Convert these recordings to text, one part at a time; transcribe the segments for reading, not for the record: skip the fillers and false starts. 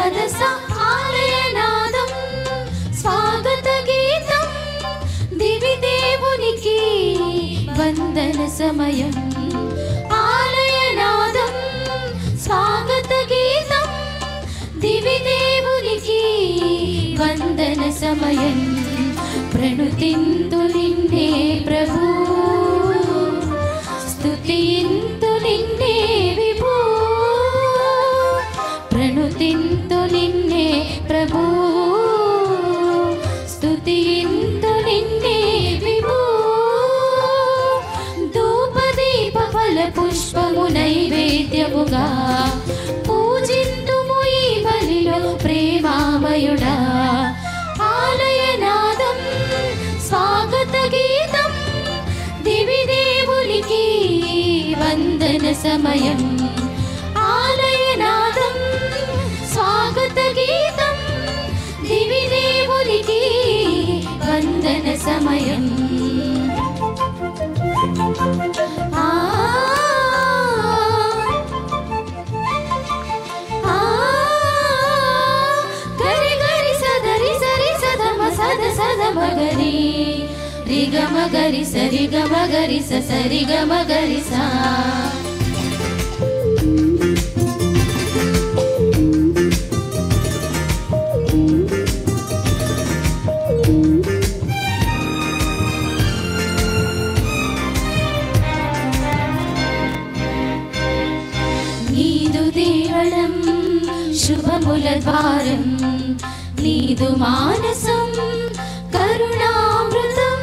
సదస ఆలయనాదం స్వాగత గీతం దివి దేవునికి వందన సమయం. ఆలయనాదం స్వాగత గీతం దివి దేవునికి వందన సమయం. ప్రణుతింతు నిన్నే ప్రభు, స్తుతింతు నిన్నే విభూ. ప్రణుతింతు నిన్నే ప్రభు, స్తుతింతు నిన్నే విభూ. ధూపదీప ఫల పుష్పము నైవేద్యముగా పూజింతుము ఈ బలిలో ప్రేమామయుడా. ఆలయనాదం స్వాగత గీతం దివి దేవునికి వందన సమయం. ఆలయనాదం స్వాగత గీతం దివి దేవునికి వందన సమయం. మగరి రిగమ గరి సరి గమ గరి సరి గమ గరి సా. నీదు దేవళం శుభముల ద్వారం, నీదు మానసం కరుణామృతం.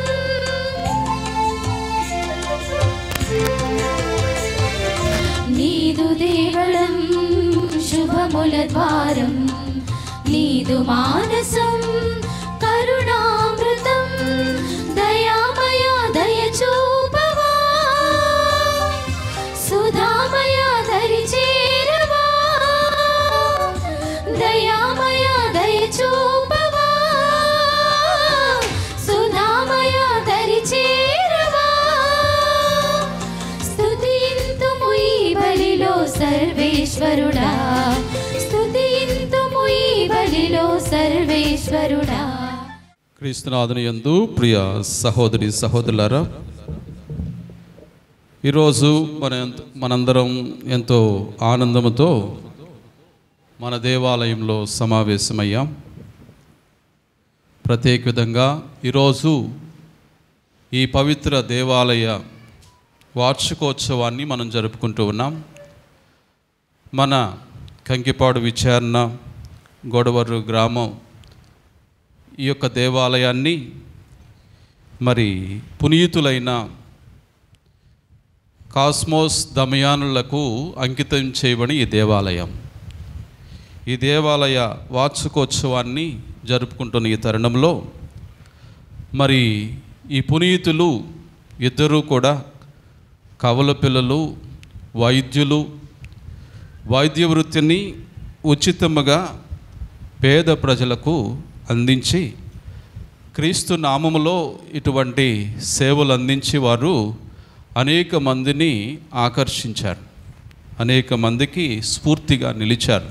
నీదు దేవళం శుభముల ద్వారం, నీదు మానసం కరుణామృతం. దయామయ దయ చూపవా, సుధామయ దరి చేరవా. దయామయ దయ చూపవా, సుధామయ దరి చేరవా. స్తుతింతుము ఈ బలిలో సర్వేశ్వరుడా, స్తుతింతుము ఈ బలిలో సర్వేశ్వరుడా. క్రీస్తునాథుని యందు ప్రియ సహోదరి సహోదరులారా, ఈరోజు మనందరం ఎంతో ఆనందముతో మన దేవాలయంలో సమావేశమయ్యాం. ప్రత్యేక విధంగా ఈరోజు ఈ పవిత్ర దేవాలయ వార్షికోత్సవాన్ని మనం జరుపుకుంటూ ఉన్నాం. మన కంకిపాడు విచారణ గోడవరు గ్రామం ఈ యొక్క దేవాలయాన్ని మరి పునీతులైన కాస్మోస్ దమయానులకు అంకితం చేయబడి ఈ దేవాలయం, ఈ దేవాలయ వార్షికోత్సవాన్ని జరుపుకుంటున్న ఈ తరుణంలో మరి ఈ పునీతులు ఇద్దరూ కూడా కవల పిల్లలు, వైద్యులు, వైద్య వృత్తిని ఉచితముగా పేద ప్రజలకు అందించి క్రీస్తు నామములో ఇటువంటి సేవలు అందించి వారు అనేక మందిని ఆకర్షించారు, అనేక మందికి స్ఫూర్తిగా నిలిచారు.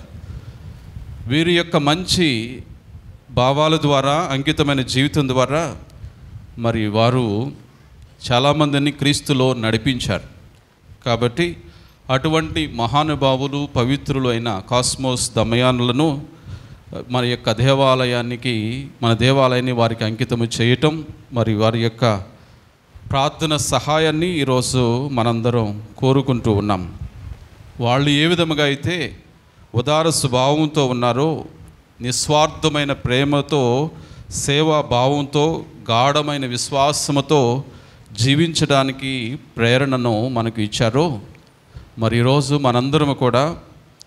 వీరి యొక్క మంచి భావాల ద్వారా, అంకితమైన జీవితం ద్వారా మరి వారు చాలామందిని క్రీస్తులో నడిపించారు. కాబట్టి అటువంటి మహానుభావులు, పవిత్రులు అయిన కాస్మోస్ దమయానులను మన యొక్క మన దేవాలయాన్ని వారికి అంకితము చేయటం, మరి వారి యొక్క ప్రార్థన సహాయాన్ని ఈరోజు మనందరం కోరుకుంటూ ఉన్నాం. వాళ్ళు ఏ విధముగా అయితే ఉదార స్వభావంతో ఉన్నారో, నిస్వార్థమైన ప్రేమతో, సేవా భావంతో, గాఢమైన విశ్వాసముతో జీవించడానికి ప్రేరణను మనకు ఇచ్చారో, మరి ఈరోజు మనందరం కూడా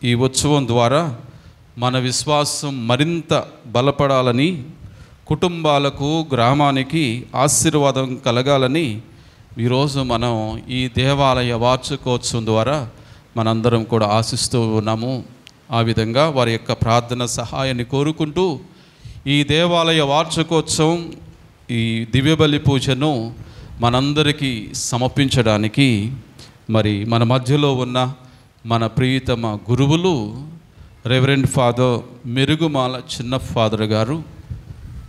ఈ ఉత్సవం ద్వారా మన విశ్వాసం మరింత బలపడాలని, కుటుంబాలకు, గ్రామానికి ఆశీర్వాదం కలగాలని ఈరోజు మనం ఈ దేవాలయ వార్షికోత్సవం ద్వారా మనందరం కూడా ఆశిస్తూ ఉన్నాము. ఆ విధంగా వారి యొక్క ప్రార్థన సహాయాన్ని కోరుకుంటూ ఈ దేవాలయ వార్షికోత్సవం, ఈ దివ్యబలి పూజను మనందరికీ సమర్పించడానికి మరి మన మధ్యలో ఉన్న మన ప్రియతమ గురువులు రెవరెండ్ ఫాదర్ మెరుగుమాల చిన్న ఫాదర్ గారు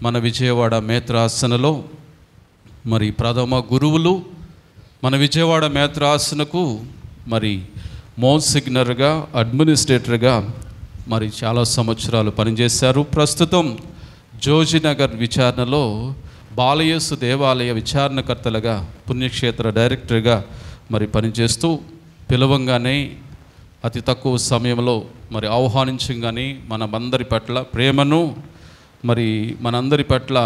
మన విజయవాడ మేత్రాసనలో మరి ప్రథమ గురువులు. మన విజయవాడ మేత్రాసనకు మరి మోన్సిగ్నర్గా, అడ్మినిస్ట్రేటర్గా మరి చాలా సంవత్సరాలు పనిచేశారు. ప్రస్తుతం జోజినగర్ విచారణలో బాలయేసు దేవాలయ విచారణకర్తలుగా, పుణ్యక్షేత్ర డైరెక్టర్గా మరి పనిచేస్తూ పిలవంగానే అతి తక్కువ సమయంలో మరి ఆహ్వానించగానే మనమందరి పట్ల ప్రేమను, మరి మనందరి పట్ల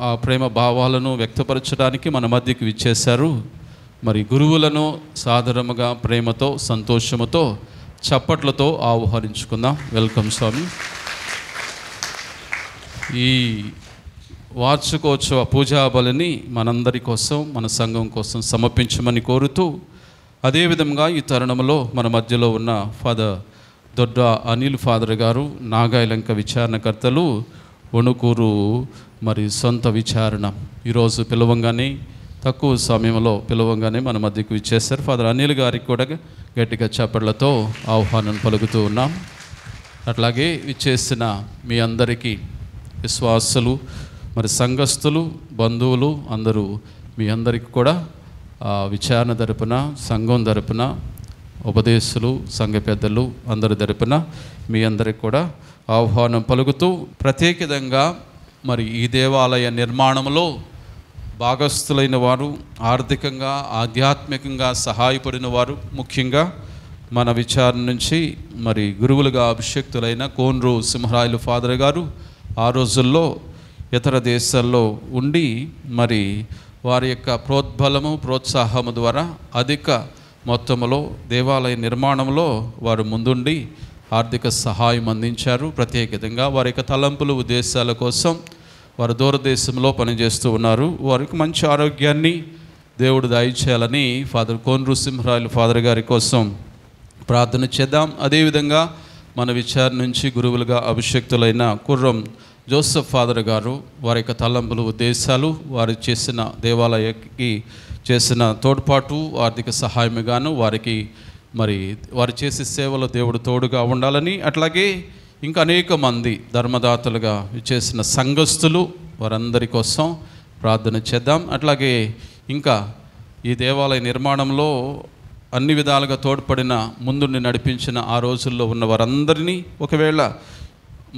ఆ ప్రేమ భావాలను వ్యక్తపరచడానికి మన మధ్యకి విచ్చేశారు. మరి గురువులను సాధారణంగా ప్రేమతో, సంతోషముతో, చప్పట్లతో ఆహ్వానించుకుందాం. వెల్కమ్ స్వామి. ఈ వార్షికోత్సవ పూజా బలిని మనందరి కోసం, మన సంఘం కోసం సమర్పించమని కోరుతూ, అదేవిధంగా ఈ తరుణంలో మన మధ్యలో ఉన్న ఫాదర్ దొడ్డ అనిల్ ఫాదర్ గారు, నాగాయలంక విచారణకర్తలు, వణుకూరు మరి సొంత విచారణ, ఈరోజు పిలవంగానే, తక్కువ సమయంలో పిలవంగానే మన మధ్యకు ఇచ్చేస్తారు. ఫాదర్ అనిల్ గారికి కూడా గట్టిగా చప్పట్లతో ఆహ్వానం పలుకుతూ ఉన్నాం. అట్లాగే ఇచ్చేసిన మీ అందరికీ, విశ్వాసులు, మరి సంఘస్థులు, బంధువులు అందరూ, మీ అందరికీ కూడా విచారణ తరపున, సంఘం తరపున, ఉపదేశులు, సంఘ పెద్దలు అందరి తరపున మీ అందరికి కూడా ఆహ్వానం పలుకుతూ, ప్రత్యేకంగా మరి ఈ దేవాలయ నిర్మాణంలో భాగస్థులైన వారు, ఆర్థికంగా, ఆధ్యాత్మికంగా సహాయపడిన వారు, ముఖ్యంగా మన విచారణ నుంచి మరి గురువులుగా అభిషక్తులైన కోన్రు సింహరాయలు ఫాదర్ గారు ఆ రోజుల్లో ఇతర దేశాల్లో ఉండి మరి వారి యొక్క ప్రోద్బలము, ప్రోత్సాహము ద్వారా అధిక మొత్తంలో దేవాలయ నిర్మాణంలో వారు ముందుండి ఆర్థిక సహాయం అందించారు. ప్రత్యేకంగా వారి యొక్క తలంపులు, ఉద్దేశాల కోసం వారు దూరదేశంలో పనిచేస్తూ ఉన్నారు. వారికి మంచి ఆరోగ్యాన్ని దేవుడు దయచేయాలని ఫాదర్ కోన్రు సింహరాయలు ఫాదర్ గారి కోసం ప్రార్థన చేద్దాం. అదేవిధంగా మన విచారణ నుంచి గురువులుగా అభిషక్తులైన కుర్రం జోసెఫ్ ఫాదర్ గారు, వారి యొక్క తలంపులు, ఉద్దేశాలు, వారు చేసిన దేవాలయకి చేసిన తోడ్పాటు, ఆర్థిక సహాయముగాను వారికి మరి వారు చేసే సేవలో దేవుడు తోడుగా ఉండాలని, అట్లాగే ఇంకా అనేక మంది ధర్మదాతలుగా చేసిన సంఘస్థులు, వారందరి కోసం ప్రార్థన చేద్దాం. అట్లాగే ఇంకా ఈ దేవాలయ నిర్మాణంలో అన్ని విధాలుగా తోడ్పడిన, ముందుండి నడిపించిన ఆ రోజుల్లో ఉన్న వారందరినీ, ఒకవేళ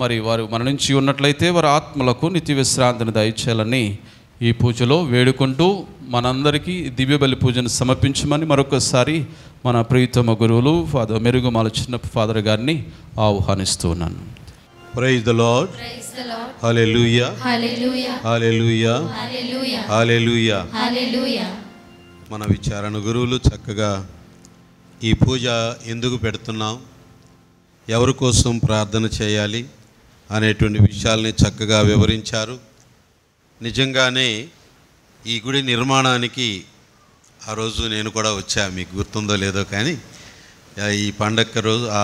మరి వారు మరణించి ఉన్నట్లయితే వారి ఆత్మలకు నిత్య విశ్రాంతిని దయచేయాలని ఈ పూజలో వేడుకుంటూ మనందరికీ దివ్యబలి పూజను సమర్పించమని మరొకసారి మన ప్రియతమ గురువులు ఫాదర్ మెరుగుమాల చిన్న ఫాదర్ గారిని ఆహ్వానిస్తూ ఉన్నాను. Praise the lord. హల్లెలూయా. హల్లెలూయా. హల్లెలూయా. హల్లెలూయా. హల్లెలూయా. హల్లెలూయా. మన విచారణ గురువులు చక్కగా ఈ పూజ ఎందుకు పెడుతున్నాం, ఎవరి కోసం ప్రార్థన చేయాలి అనేటువంటి విషయాల్ని చక్కగా వివరించారు. నిజంగానే ఈ గుడి నిర్మాణానికి ఆ రోజు నేను కూడా వచ్చా, మీకు గుర్తుందో లేదో కానీ ఈ పండగ రోజు, ఆ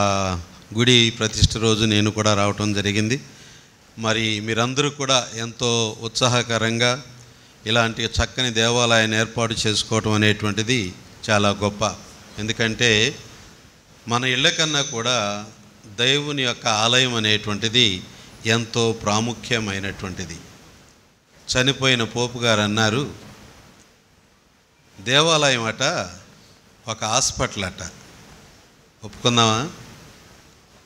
గుడి ప్రతిష్ఠ రోజు నేను కూడా రావటం జరిగింది. మరి మీరందరూ కూడా ఎంతో ఉత్సాహకరంగా ఇలాంటి చక్కని దేవాలయాన్ని ఏర్పాటు చేసుకోవటం అనేటువంటిది చాలా గొప్ప. ఎందుకంటే మన ఇళ్ళ కన్నా కూడా దేవుని యొక్క ఆలయం అనేటువంటిది ఎంతో ప్రాముఖ్యమైనటువంటిది. చనిపోయిన పోపు గారు అన్నారు, దేవాలయం అట ఒక హాస్పిటల్ అట.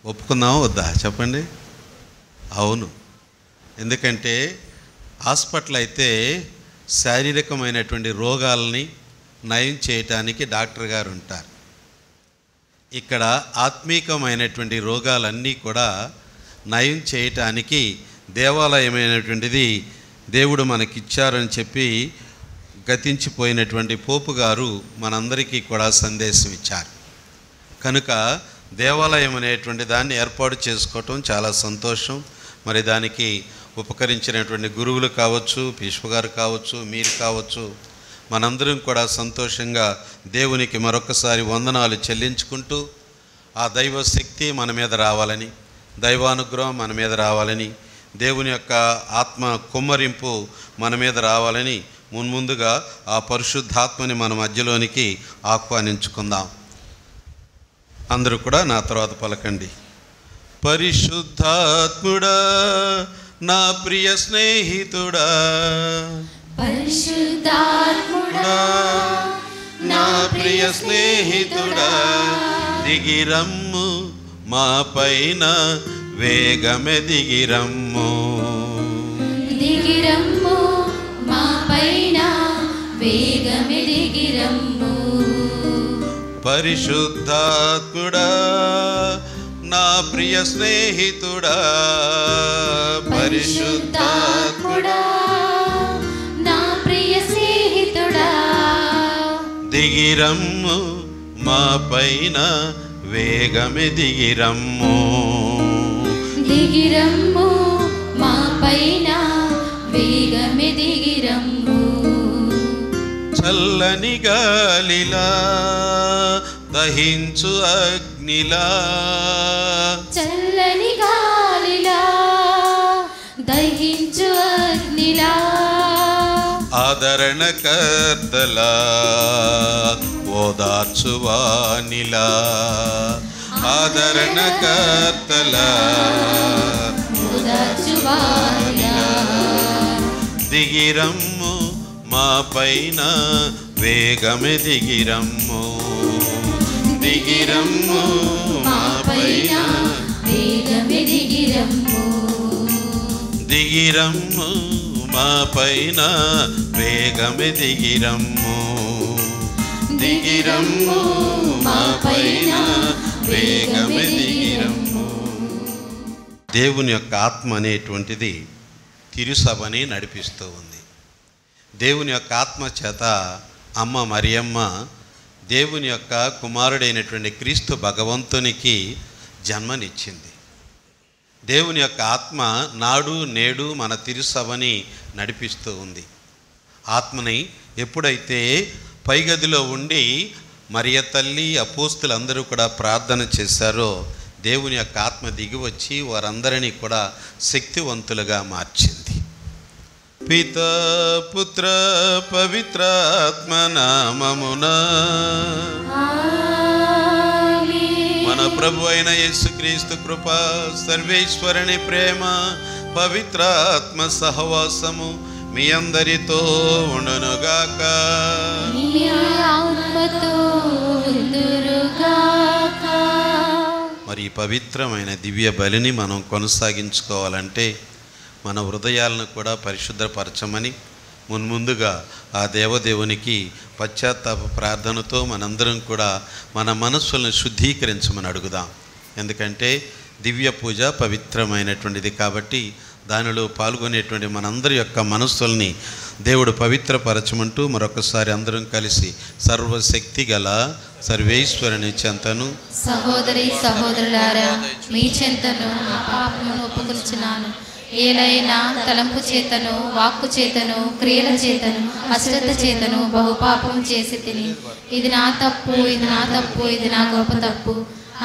ఒప్పుకుందామా వద్దా చెప్పండి? అవును. ఎందుకంటే హాస్పిటల్ అయితే శారీరకమైనటువంటి రోగాలని నయం చేయటానికి డాక్టర్ గారు ఉంటారు. ఇక్కడ ఆత్మీకమైనటువంటి రోగాలన్నీ కూడా నయం చేయటానికి దేవాలయమైనటువంటిది దేవుడు మనకిచ్చారని చెప్పి గతించిపోయినటువంటి పోపు గారు మనందరికీ కూడా సందేశం ఇచ్చారు. కనుక దేవాలయం అనేటువంటి దాన్ని ఏర్పాటు చేసుకోవటం చాలా సంతోషం. మరి దానికి ఉపకరించినటువంటి గురువులు కావచ్చు, భీష్మ గారు కావచ్చు, మీరు కావచ్చు, మనందరం కూడా సంతోషంగా దేవునికి మరొకసారి వందనాలు చెల్లించుకుంటూ ఆ దైవ శక్తి మన మీద రావాలని, దైవానుగ్రహం మన మీద రావాలని, దేవుని యొక్క ఆత్మ కుమ్మరింపు మన మీద రావాలని మున్ముందుగా ఆ పరిశుద్ధాత్మని మన మధ్యలోనికి ఆహ్వానించుకుందాం. అందరూ కూడా నా తర్వాత పలకండి. పరిశుద్ధాత్ముడా నా ప్రియ స్నేహితుడా, పరిశుద్ధాత్ముడా నా ప్రియ స్నేహితుడా, దిగిరమ్ము మా పైన వేగమే దిగిరమ్ము, దిగిరమ్ము మా పైన వేగమే దిగిరమ్ము. పరిశుద్ధాత్ముడా నా ప్రియ స్నేహితుడా, పరిశుద్ధాత్ముడా నా ప్రియ స్నేహితుడా, దిగిరమ్ము మా పైన వేగమే దిగిరమ్ము, దిగిరమ్ము మా పైన వేగమే దిగిరమ్ము. చల్లని గాలిలా దహించు అగ్నిలా, చల్లని గాలిలా దహించు అగ్నిలా, ఆదరణకర్తలా ఓదార్చువానిలా, ఆదరణకర్తలా ఓదార్చువానిలా, దిగిరమ్ము మా పైన వేగమే దిగిరమ్ము, దిగిరమ్ము మా పైన వేగమే దిగిరమ్ము, దిగిరమ్ము మా పైన వేగమే దిగిరమ్ము, దిగిరమ్ము మా పైన వేగమే దిగిరమ్ము. దేవుని యొక్క ఆత్మ అనేటువంటిది తిరుసభని నడిపిస్తూ ఉంది. దేవుని యొక్క ఆత్మ చేత అమ్మ మరియమ్మ దేవుని యొక్క కుమారుడైనటువంటి క్రీస్తు భగవంతునికి జన్మనిచ్చింది. దేవుని యొక్క ఆత్మ నాడు నేడు మన తిరుసభని నడిపిస్తూ ఉంది. ఆత్మని ఎప్పుడైతే పైగదిలో ఉండి మరియ తల్లి అపోస్తులందరూ కూడా ప్రార్థన చేశారో దేవుని యొక్క ఆత్మ దిగి వచ్చి వారందరినీ కూడా శక్తివంతులుగా మార్చింది. పితా పుత్ర పవిత్రాత్మ నామమున మన ప్రభు అయిన యేసుక్రీస్తు కృప, సర్వేశ్వరుని ప్రేమ, పవిత్రాత్మ సహవాసము మీ అందరితో ఉండునుగాక. మరి పవిత్రమైన దివ్య బలిని మనం కొనసాగించుకోవాలంటే మన హృదయాలను కూడా పరిశుద్ధపరచమని మున్ముందుగా ఆ దేవదేవునికి పశ్చాత్తాప ప్రార్థనతో మనందరం కూడా మన మనస్సులను శుద్ధీకరించమని అడుగుదాం. ఎందుకంటే దివ్య పూజ పవిత్రమైనటువంటిది కాబట్టి దానిలో పాల్గొనేటువంటి మనందరి యొక్క మనస్సుల్ని దేవుడు పవిత్రపరచమంటూ మరొకసారి అందరం కలిసి సర్వశక్తి గల సర్వేశ్వరుని చెంతను, సహోదరి సహోదరులారా మీ చెంతను నా పాపమును ఒప్పుకొనుచున్నాను. ఏలైనా తలంపు చేతను, వాక్కు చేతను, క్రియల చేతను, అశ్రద్ధ చేతను బహుపాపం చేసి తిని, ఇది నా తప్పు, ఇది నా తప్పు, ఇది నా గొప్ప తప్పు.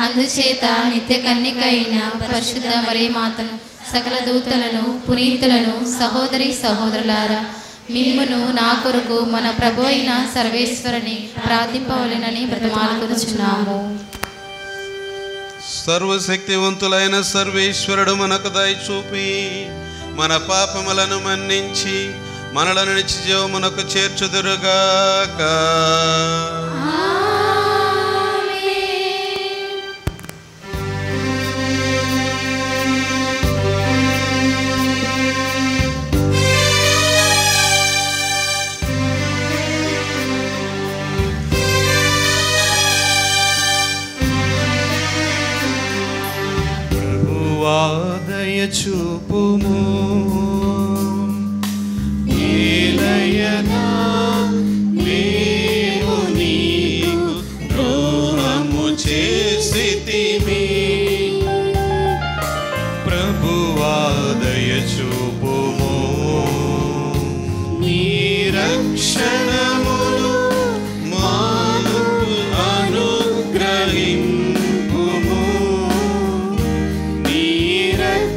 అందుచేత నిత్య కన్నిక అయిన పరిశుద్ధ మరియమాతను, సకల దూతలను, పునీతులను, సహోదరి సహోదరులారా మిమ్మును నా కొరకు మన ప్రభు అయిన సర్వేశ్వరుని ప్రార్థింపవలెనని బ్రతిమాలుకొనుచున్నాము. సర్వశక్తివంతులైన సర్వేశ్వరుడు మనకు దయ చూపి మన పాపములను మన్నించి మనలను నిత్య జీవమునకు చేర్చుదురుగాక. దయ చూపుము, ఏలయనా మేము నీకు ద్రోహము చేసితిమి. ప్రభువా దయ చూపుము, నీ రక్షణమును మాకు అనుగ్రహింపుము.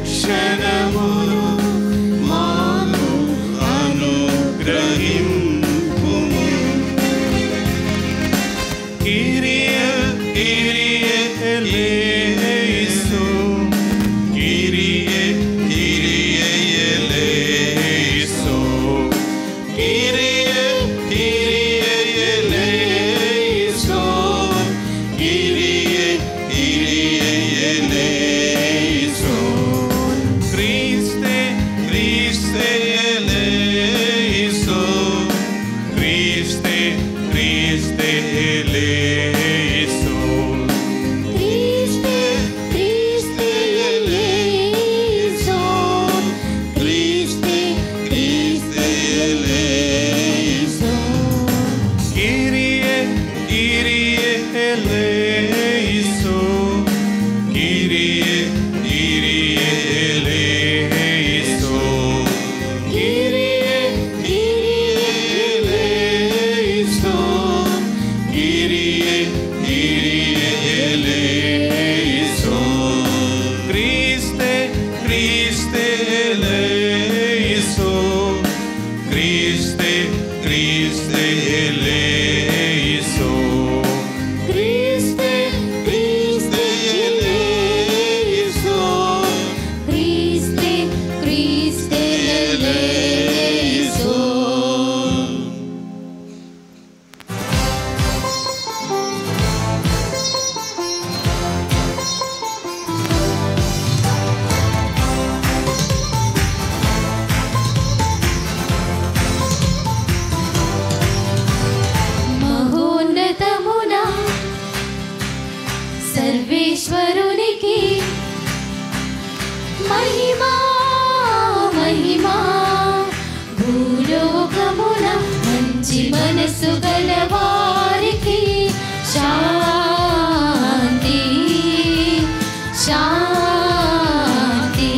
క్షణమును మాకు అనుగ్రహింపుము. కిరియే కిరియే ఎలీసు, సర్వేశ్వరునికి మహిమా మహిమా. భూలోకమున మంచి మనసు గలవారికి శాంతి శాంతి.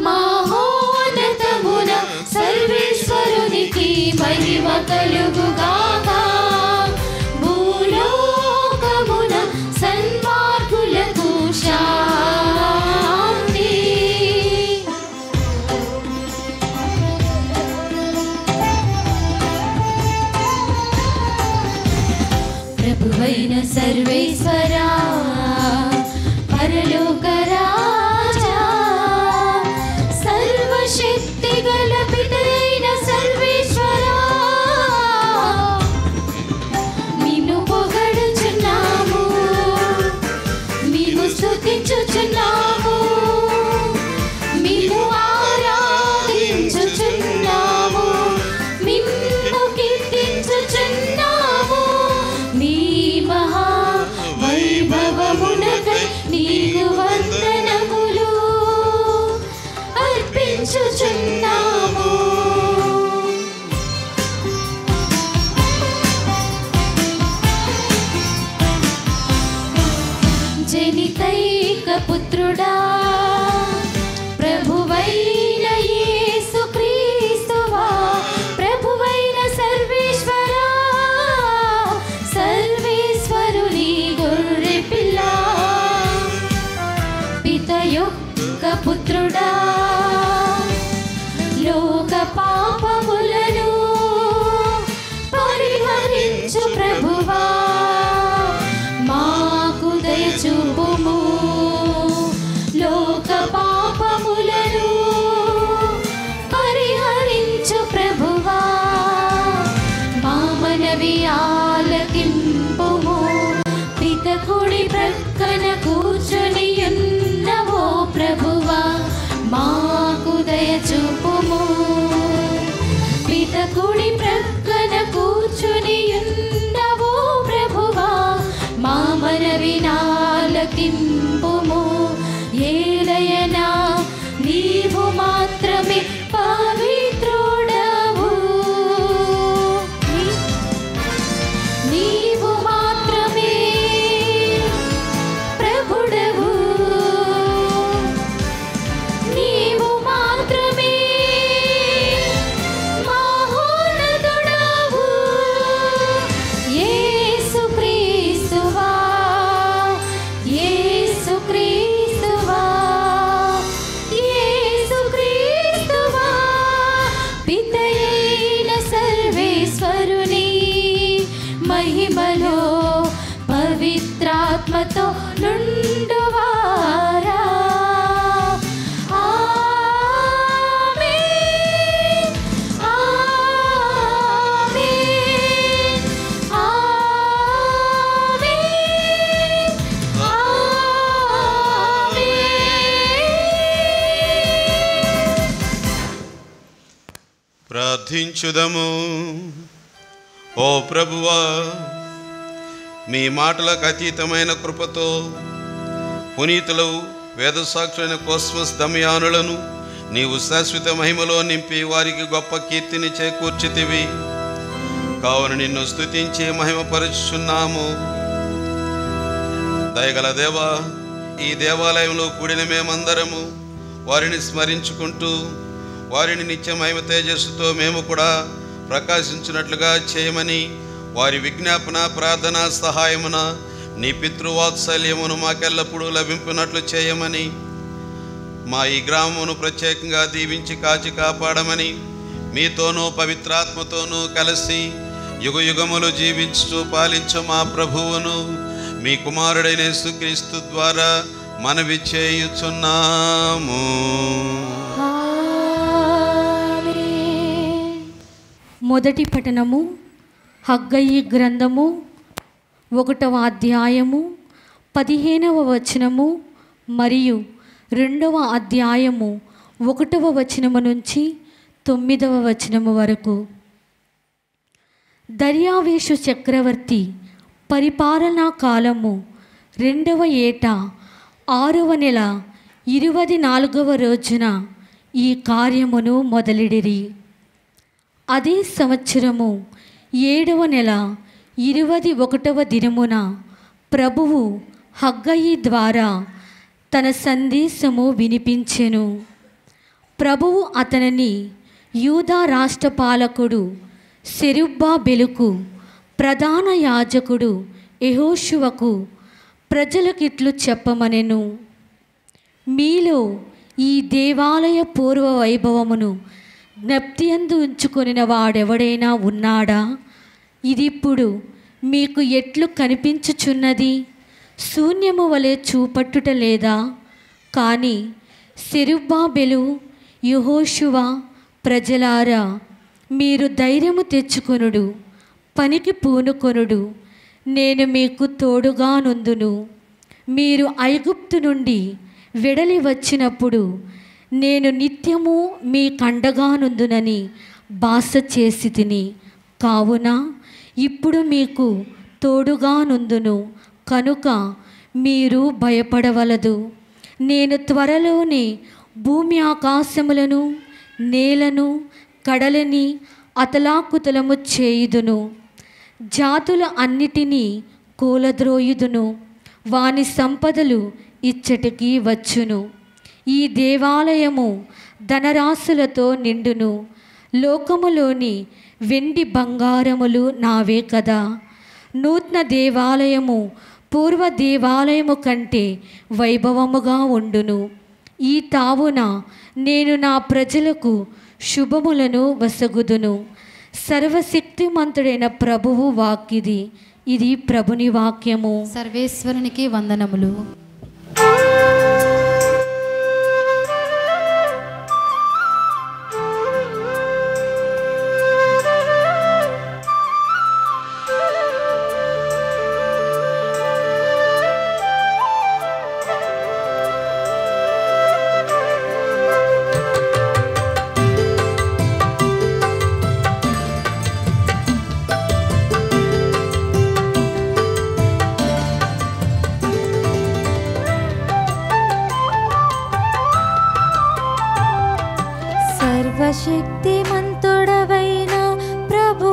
మహోన్నతమున సర్వేశ్వరునికి మహిమ కలుగుగాక. భూలోకమున సన్మార్గులకు శాంతి. ప్రభువైన సర్వేశ్వరా పరలోక రాజా సర్వశక్తి గల పితైన సర్వేశ్వరా నిన్ను పొగడుచున్నాము, మేము స్తుతించుచున్నాము, మేము ఆరాధించుచున్నాము, నిన్ను కీర్తించుచున్నాము. నీ మహా వైభవమునకై నీకు వందనములు అర్పించుచున్నాము. జనితైక పుత్రుడా ప్రభువైన యేసుక్రీస్తువా, ప్రభువైన సర్వేశ్వరా సర్వేశ్వరుని గొర్రె పిల్ల, పిత యొక్క పుత్రుడా లోక పాపములను పరిహరించు ప్రభువా మాకు దయచూపుము. లోక పాపములను పరిహరించు ప్రభువా మా మనవి ఆలకింపుము. పిత కుడి ప్రక్కన కూర్చొని ఉన్నవో ప్రభువా మాకు దయచూపుము. పిత కుడి ప్రక్కన కూర్చొని ఉన్నవో ప్రభువా మా మనవి ఆలకింపుము. ఏలయనా నీవు మాత్రమే పవిత్రుడవు, నీవు మాత్రమే ప్రభుడవు, నీవు మాత్రమే మహోన్నతుడవు. యేసుక్రీస్తువా యేసుక్రీస్తువా యేసుక్రీస్తువా పితయైన సర్వేశ్వరుని మహిమలో పవిత్రాత్మతో నుండువారా. ఆమేన్ ఆమేన్ ఆమేన్ ఆమేన్. ప్రార్థించుదము. ఓ ప్రభువా, మీ మాటలకు అతీతమైన కృపతో పునీతులు వేదసాక్షులైన కోస్మస్ దమయానులను నీవు శాశ్వత మహిమలో నింపి వారికి గొప్ప కీర్తిని చేకూర్చితివి. కావున నిన్ను స్తుతించి మహిమపరుచుచున్నాము. దయగల దేవా, ఈ దేవాలయంలో కూడిన మేమందరము వారిని స్మరించుకుంటూ వారిని నిత్య మహిమ తేజస్సుతో మేము కూడా ప్రకాశించినట్లుగా చేయమని, వారి విజ్ఞాపన ప్రార్థన సహాయమున నీ పితృవాత్సల్యమును మాకెల్లప్పుడూ లభింపునట్లు చేయమని, మా ఈ గ్రామమును ప్రత్యేకంగా దీవించి కాచి కాపాడమని, మీతోనూ పవిత్రాత్మతోనూ కలిసి యుగయుగములు జీవించు పాలించు మా ప్రభువును మీ కుమారుడైన యేసుక్రీస్తు ద్వారా మనవి చేయుచున్నాము. మొదటి పఠనము హగ్గయి గ్రంథము 1వ అధ్యాయము 15వ వచనము మరియు 2వ అధ్యాయము 1వ వచనము నుంచి 9వ వచనము వరకు. దర్యావేషు చక్రవర్తి పరిపాలనా కాలము 2వ ఏట 6వ నెల 24వ రోజున ఈ కార్యమును మొదలెడిరి. అదే సంవత్సరము 7వ నెల 21వ దినమున ప్రభువు హగ్గయి ద్వారా తన సందేశము వినిపించెను. ప్రభువు అతనిని యూదా రాష్ట్రపాలకుడు సెరుబ్బాబెలుకు, ప్రధాన యాజకుడు యెహోషువకు ప్రజలకిట్లు చెప్పమనెను. మీలో ఈ దేవాలయ పూర్వ వైభవమును జ్ఞప్తియందు ఉంచుకొనిన వాడెవడైనా ఉన్నాడా? ఇదిప్పుడు మీకు ఎట్లు కనిపించుచున్నది? శూన్యము వలె చూపట్టుట లేదా? కానీ సెరుబ్బాబెలు, యెహోషువ, ప్రజలారా, మీరు ధైర్యము తెచ్చుకొనుడు, పనికి పూనుకొనుడు, నేను మీకు తోడుగా నుందును. మీరు ఐగుప్తు నుండి వెడలి వచ్చినప్పుడు నేను నిత్యము మీ కండగా నుందునని భాష చేసి తిని, కావున ఇప్పుడు మీకు తోడుగా నుందును కనుక మీరు భయపడవలదు. నేను త్వరలోనే భూమి ఆకాశములను, నేలను, కడలని అతలాకుతలము చేయుదును. జాతుల అన్నిటినీ కూలద్రోయుదును. వాని సంపదలు ఇచ్చటికి వచ్చును. ఈ దేవాలయము ధనరాశులతో నిండును. లోకములోని వెండి బంగారములు నావే కదా. నూతన దేవాలయము పూర్వ దేవాలయము కంటే వైభవముగా ఉండును. ఈ తావున నేను నా ప్రజలకు శుభములను వసగుదును. సర్వశక్తిమంతుడైన ప్రభువు వాక్కిది. ఇది ప్రభుని వాక్యము. సర్వేశ్వరునికి వందనములు. సర్వశక్తిమంతుడవైన ప్రభు,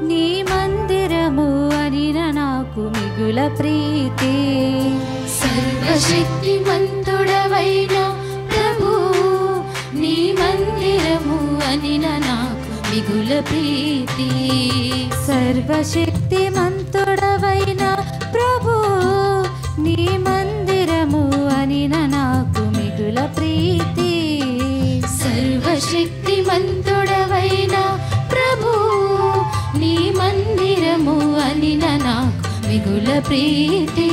నీ మందిరము అనిన నాకు మిగుల ప్రీతి. సర్వశక్తిమంతుడవైన ప్రభు, నీ మందిరము అనిన నాకు మిగుల ప్రీతి. సర్వశక్తిమంతుడవైన ప్రభు, నీ మందిరము అనిన నాకు మిగుల ప్రీతి. సర్వశక్తిమంతుడవైన ప్రభు, నీ మందిరము అనిన నాకు మిగుల ప్రీతి.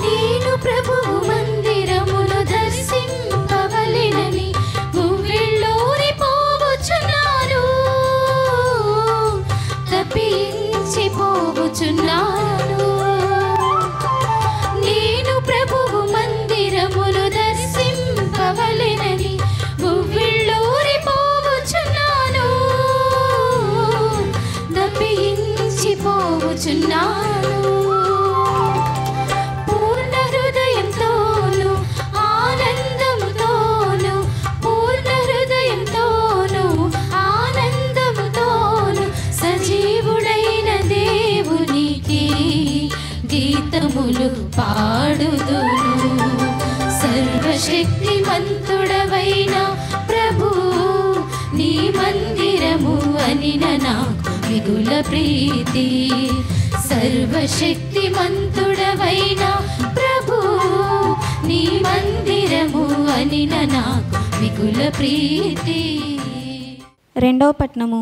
నేను ప్రభువు మందిరమును దర్శింపవలెనని గువ్విళ్ళూరి పోవుచున్నాను, తప్పించి పోవుచున్నాను. నేను ప్రభువు మందిరమును దర్శింపవలెనని గువ్విళ్ళూరి పోవుచున్నాను, తప్పించి పోవుచున్నాను. పూర్ణ హృదయంతోను ఆనందముతోను, పూర్ణ హృదయంతోను ఆనందముతోను సజీవుడైన దేవునికి గీతములు పాడుదును. సర్వశక్తిమంతుడవైన ప్రభు, నీ మందిరము అనిన నాకు మిగుల ప్రీతి. సర్వశక్తిమంతుడవైన ప్రభు, నీ మందిరము అనిన నాకు మిగుల ప్రీతి. రెండవ పట్నము.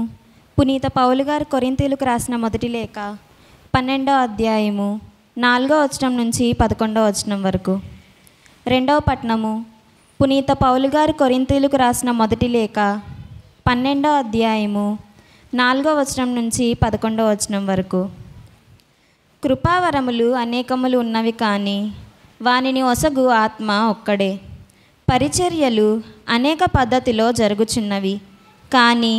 పునీత పౌలు గారు కొరింథీయులకు రాసిన మొదటి లేఖ 12వ అధ్యాయము 4వ వచనం నుంచి 11వ వచనం వరకు. రెండవ పట్నము. పునీత పౌలు గారు కొరింథీయులకు రాసిన మొదటి లేఖ 12వ అధ్యాయము 4వ వచనం నుంచి 11వ వచనం వరకు. కృపావరములు అనేకములు ఉన్నవి కానీ వానిని ఒసగు ఆత్మ ఒక్కడే. పరిచర్యలు అనేక పద్ధతిలో జరుగుచున్నవి కానీ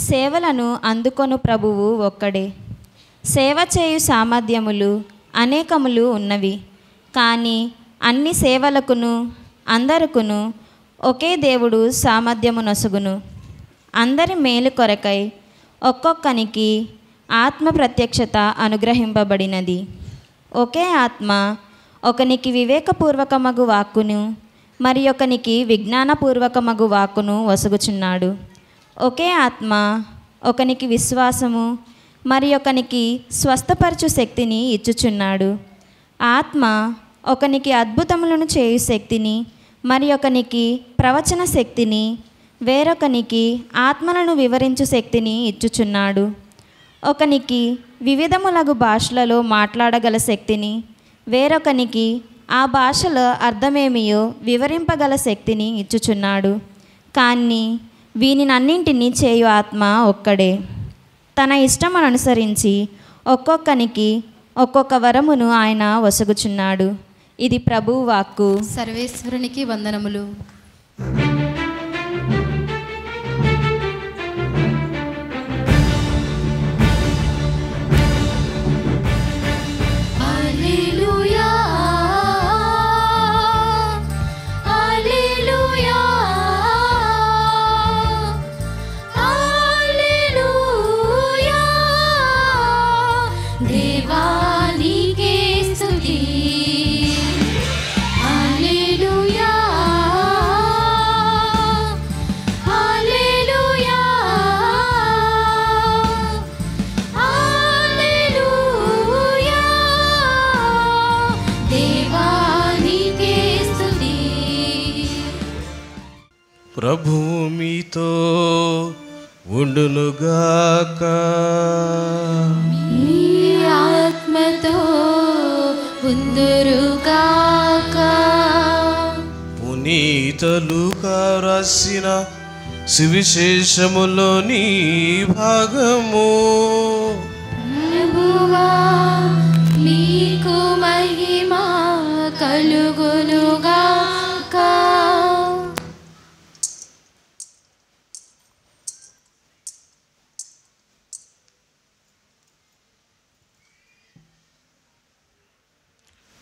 సేవలను అందుకొను ప్రభువు ఒక్కడే. సేవ చేయు సామర్థ్యములు అనేకములు ఉన్నవి కానీ అన్ని సేవలకును అందరికును ఒకే దేవుడు సామర్థ్యము నొసగును. అందరి మేలు కొరకై ఒక్కొక్కనికి ఆత్మ ప్రత్యక్షత అనుగ్రహింపబడినది. ఒకే ఆత్మ ఒకనికి వివేకపూర్వకమగు వాక్కును మరి ఒకనికి విజ్ఞానపూర్వకమగు వాక్కును వసుగుచున్నాడు. ఒకే ఆత్మ ఒకనికి విశ్వాసము మరి ఒకనికి స్వస్థపరచు శక్తిని ఇచ్చుచున్నాడు. ఆత్మ ఒకనికి అద్భుతములను చేయు శక్తిని మరి ఒకనికి ప్రవచన శక్తిని వేరొకనికి ఆత్మలను వివరించు శక్తిని ఇచ్చుచున్నాడు. ఒకనికి వివిధములగు భాషలలో మాట్లాడగల శక్తిని వేరొకనికి ఆ భాషల అర్థమేమియో వివరింపగల శక్తిని ఇచ్చుచున్నాడు. కానీ వీనినన్నింటినీ చేయు ఆత్మ ఒక్కడే. తన ఇష్టమును అనుసరించి ఒక్కొక్కనికి ఒక్కొక్క వరమును ఆయన వసగుచున్నాడు. ఇది ప్రభువు వాక్కు. సర్వేశ్వరునికి వందనములు. హల్లెలూయా హల్లెలూయా హల్లెలూయా దేవానికే స్తుతి. హల్లెలూయా హల్లెలూయా హల్లెలూయా దేవానికే స్తుతి. ప్రభువు మీతో ఉండునుగాక. మీ ఆత్మతో ఉందురుగాక. పునీత లూకా రాసిన సువిశేషములోని భాగము. ప్రభువా మీకు మహిమ కలుగునుగాక.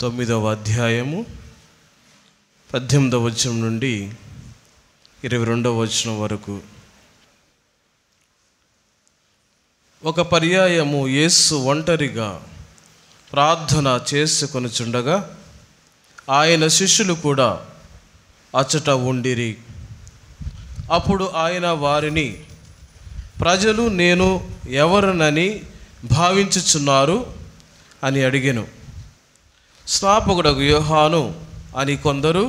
తొమ్మిదవ అధ్యాయము 18వ వచనం నుండి 22వ వచనం వరకు. ఒక పర్యాయము యేసు ఒంటరిగా ప్రార్థన చేసుకొనుచుండగా ఆయన శిష్యులు కూడా అచ్చట ఉండిరి. అప్పుడు ఆయన వారిని, ప్రజలు నేను ఎవరినని భావించుచున్నారు అని అడిగెను. స్నాపకుడగు యోహాను అని కొందరు,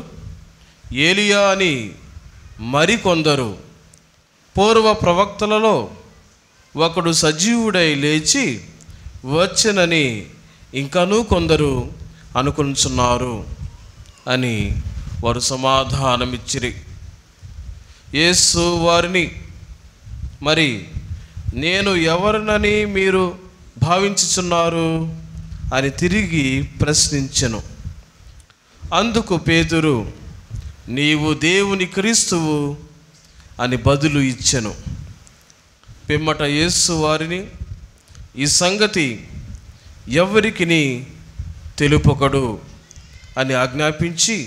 ఏలియా అని మరికొందరు, పూర్వ ప్రవక్తలలో ఒకడు సజీవుడై లేచి వచ్చెనని ఇంకనూ కొందరు అనుకుంటున్నారు అని వారు సమాధానమిచ్చిరి. యేసు వారిని, మరి నేను ఎవరినని మీరు భావించుచున్నారు అని తిరిగి ప్రశ్నించెను. అందుకు పేతురు, నీవు దేవుని క్రీస్తువు అని బదులు ఇచ్చెను. పిమ్మట యేసు వారిని, ఈ సంగతి ఎవరికిని తెలుపకడు అని ఆజ్ఞాపించి,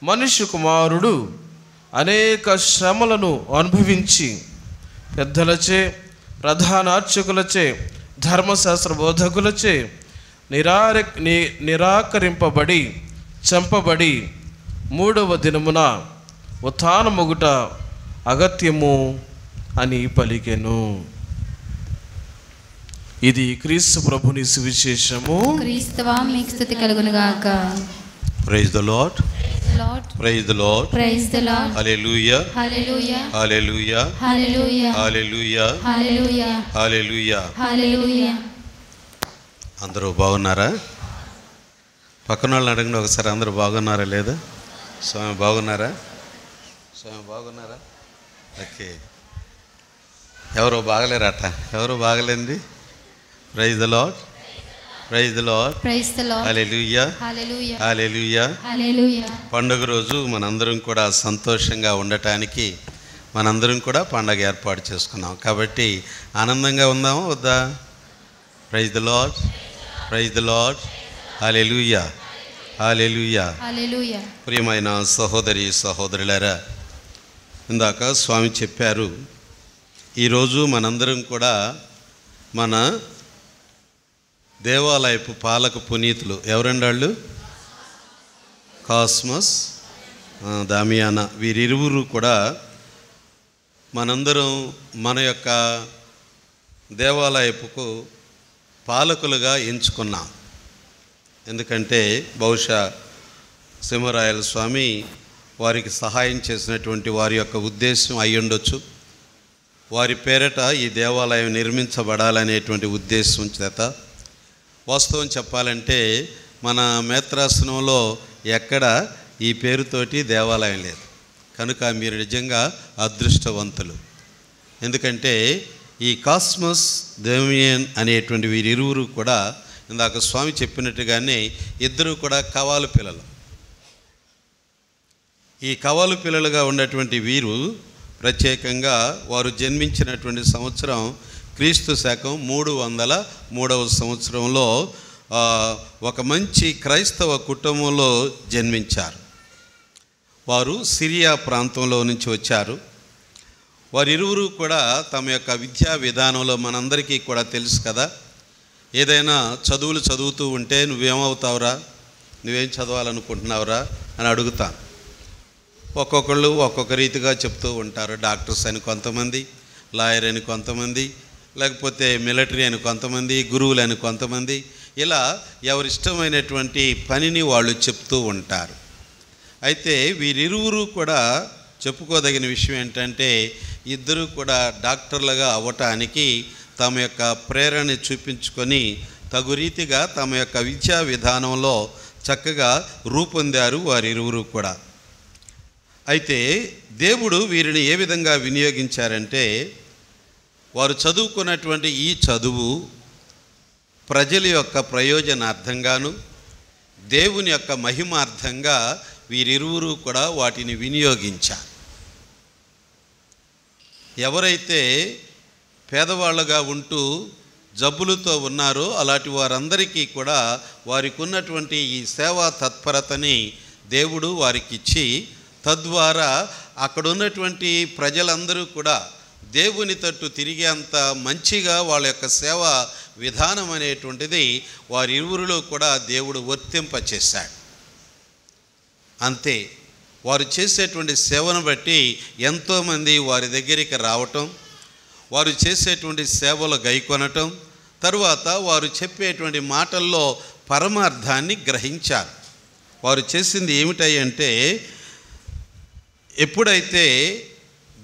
మనుష్య కుమారుడు అనేక శ్రమలను అనుభవించి పెద్దలచే ప్రధాన అర్చకులచే ధర్మశాస్త్ర బోధకులచే నిరాకరింపబడి చంపబడి 3వ దినమున ఉత్థానమగుట అగత్యము అని పలికెను. ఇది క్రీస్తు ప్రభుని సువిశేషము. క్రీస్తువా మీకు స్తుతి కలుగునుగాక. Praise the lord. Lord praise the lord. Praise the lord. హల్లెలూయా హల్లెలూయా హల్లెలూయా హల్లెలూయా హల్లెలూయా హల్లెలూయా హల్లెలూయా. హల్లెలూయా. అందరూ బాగున్నారా? పక్కన వాళ్ళని అడగండి ఒకసారి, అందరూ బాగున్నారా లేదా? స్వామి బాగున్నారా? స్వామి బాగున్నారా? ఓకే. ఎవరో బాగలేరట. ఎవరో బాగలేంది? Praise the lord, praise the lord, praise the lord. హల్లెలూయా, హల్లెలూయా, హల్లెలూయా. హల్లెలూయా. పండుగ రోజు మనందరం కూడా సంతోషంగా ఉండటానికి మనందరం కూడా పండగ ఏర్పాటు చేసుకున్నాం. కాబట్టి ఆనందంగా ఉందామా వద్దా? Praise the lord, praise the lord, హల్లెలూయా, హల్లెలూయా. హల్లెలూయా. ప్రియమైన సహోదరి సహోదరులారా, ఇందాక స్వామి చెప్పారు, ఈరోజు మనందరం కూడా మన దేవాలయపు పాలక పునీతులు ఎవరండి వాళ్ళు? కాస్మస్, దామియానా, వీరిరువురు కూడా మనందరం మన యొక్క దేవాలయపుకు పాలకులుగా ఎంచుకున్నాం. ఎందుకంటే బహుశా సింహరాయల స్వామి వారికి సహాయం చేసినటువంటి వారి యొక్క ఉద్దేశం అయి ఉండొచ్చు. వారి పేరట ఈ దేవాలయం నిర్మించబడాలనేటువంటి ఉద్దేశం చేత. వాస్తవం చెప్పాలంటే మన మేత్రాసనంలో ఎక్కడ ఈ పేరుతోటి దేవాలయం లేదు. కనుక మీరు నిజంగా అదృష్టవంతులు. ఎందుకంటే ఈ కాస్మస్, దమియన్ అనేటువంటి వీరిరువురు కూడా ఇందాక స్వామి చెప్పినట్టుగానే ఇద్దరు కూడా కవాలు పిల్లలు. ఈ కవాలు పిల్లలుగా ఉన్నటువంటి వీరు ప్రత్యేకంగా వారు జన్మించినటువంటి సంవత్సరం క్రీస్తు శకం 303వ సంవత్సరంలో ఒక మంచి క్రైస్తవ కుటుంబంలో జన్మించారు. వారు సిరియా ప్రాంతంలో నుంచి వచ్చారు. వారిరువురు కూడా తమ యొక్క విద్యా విధానంలో మనందరికీ కూడా తెలుసు కదా, ఏదైనా చదువులు చదువుతూ ఉంటే నువ్వేమవుతావురా, నువ్వేం చదవాలనుకుంటున్నావురా అని అడుగుతాను. ఒక్కొక్కళ్ళు ఒక్కొక్క రీతిగా చెప్తూ ఉంటారు. డాక్టర్స్ అని కొంతమంది, లాయర్ అని కొంతమంది, లేకపోతే మిలిటరీ అని కొంతమంది, గురువులు అని కొంతమంది, ఇలా ఎవరిష్టమైనటువంటి పనిని వాళ్ళు చెప్తూ ఉంటారు. అయితే వీరిరువురు కూడా చెప్పుకోదగిన విషయం ఏంటంటే ఇద్దరు కూడా డాక్టర్లుగా అవ్వటానికి తమ యొక్క ప్రేరణ చూపించుకొని తగు రీతిగా తమ యొక్క విద్యా విధానంలో చక్కగా రూపొందారు వారిరువురు కూడా. అయితే దేవుడు వీరిని ఏ విధంగా వినియోగించారంటే, వారు చదువుకున్నటువంటి ఈ చదువు ప్రజల యొక్క ప్రయోజనార్థంగాను దేవుని యొక్క మహిమార్థంగా వీరిరువురు కూడా వాటిని వినియోగించారు. ఎవరైతే పేదవాళ్ళుగా ఉంటూ జబ్బులతో ఉన్నారో అలాంటి వారందరికీ కూడా వారికి ఉన్నటువంటి ఈ సేవా తత్పరతని దేవుడు వారికి ఇచ్చి, తద్వారా అక్కడ ఉన్నటువంటి ప్రజలందరూ కూడా దేవుని తట్టు తిరిగేంత మంచిగా వాళ్ళ యొక్క సేవా విధానం అనేటువంటిది వారిరువురిలో కూడా దేవుడు వర్తింపచేశాడు. అంతే, వారు చేసేటువంటి సేవను బట్టి ఎంతోమంది వారి దగ్గరికి రావటం, వారు చేసేటువంటి సేవలు గైకొనటం, తరువాత వారు చెప్పేటువంటి మాటల్లో పరమార్థాన్ని గ్రహించారు. వారు చేసింది ఏమిటంటే, ఎప్పుడైతే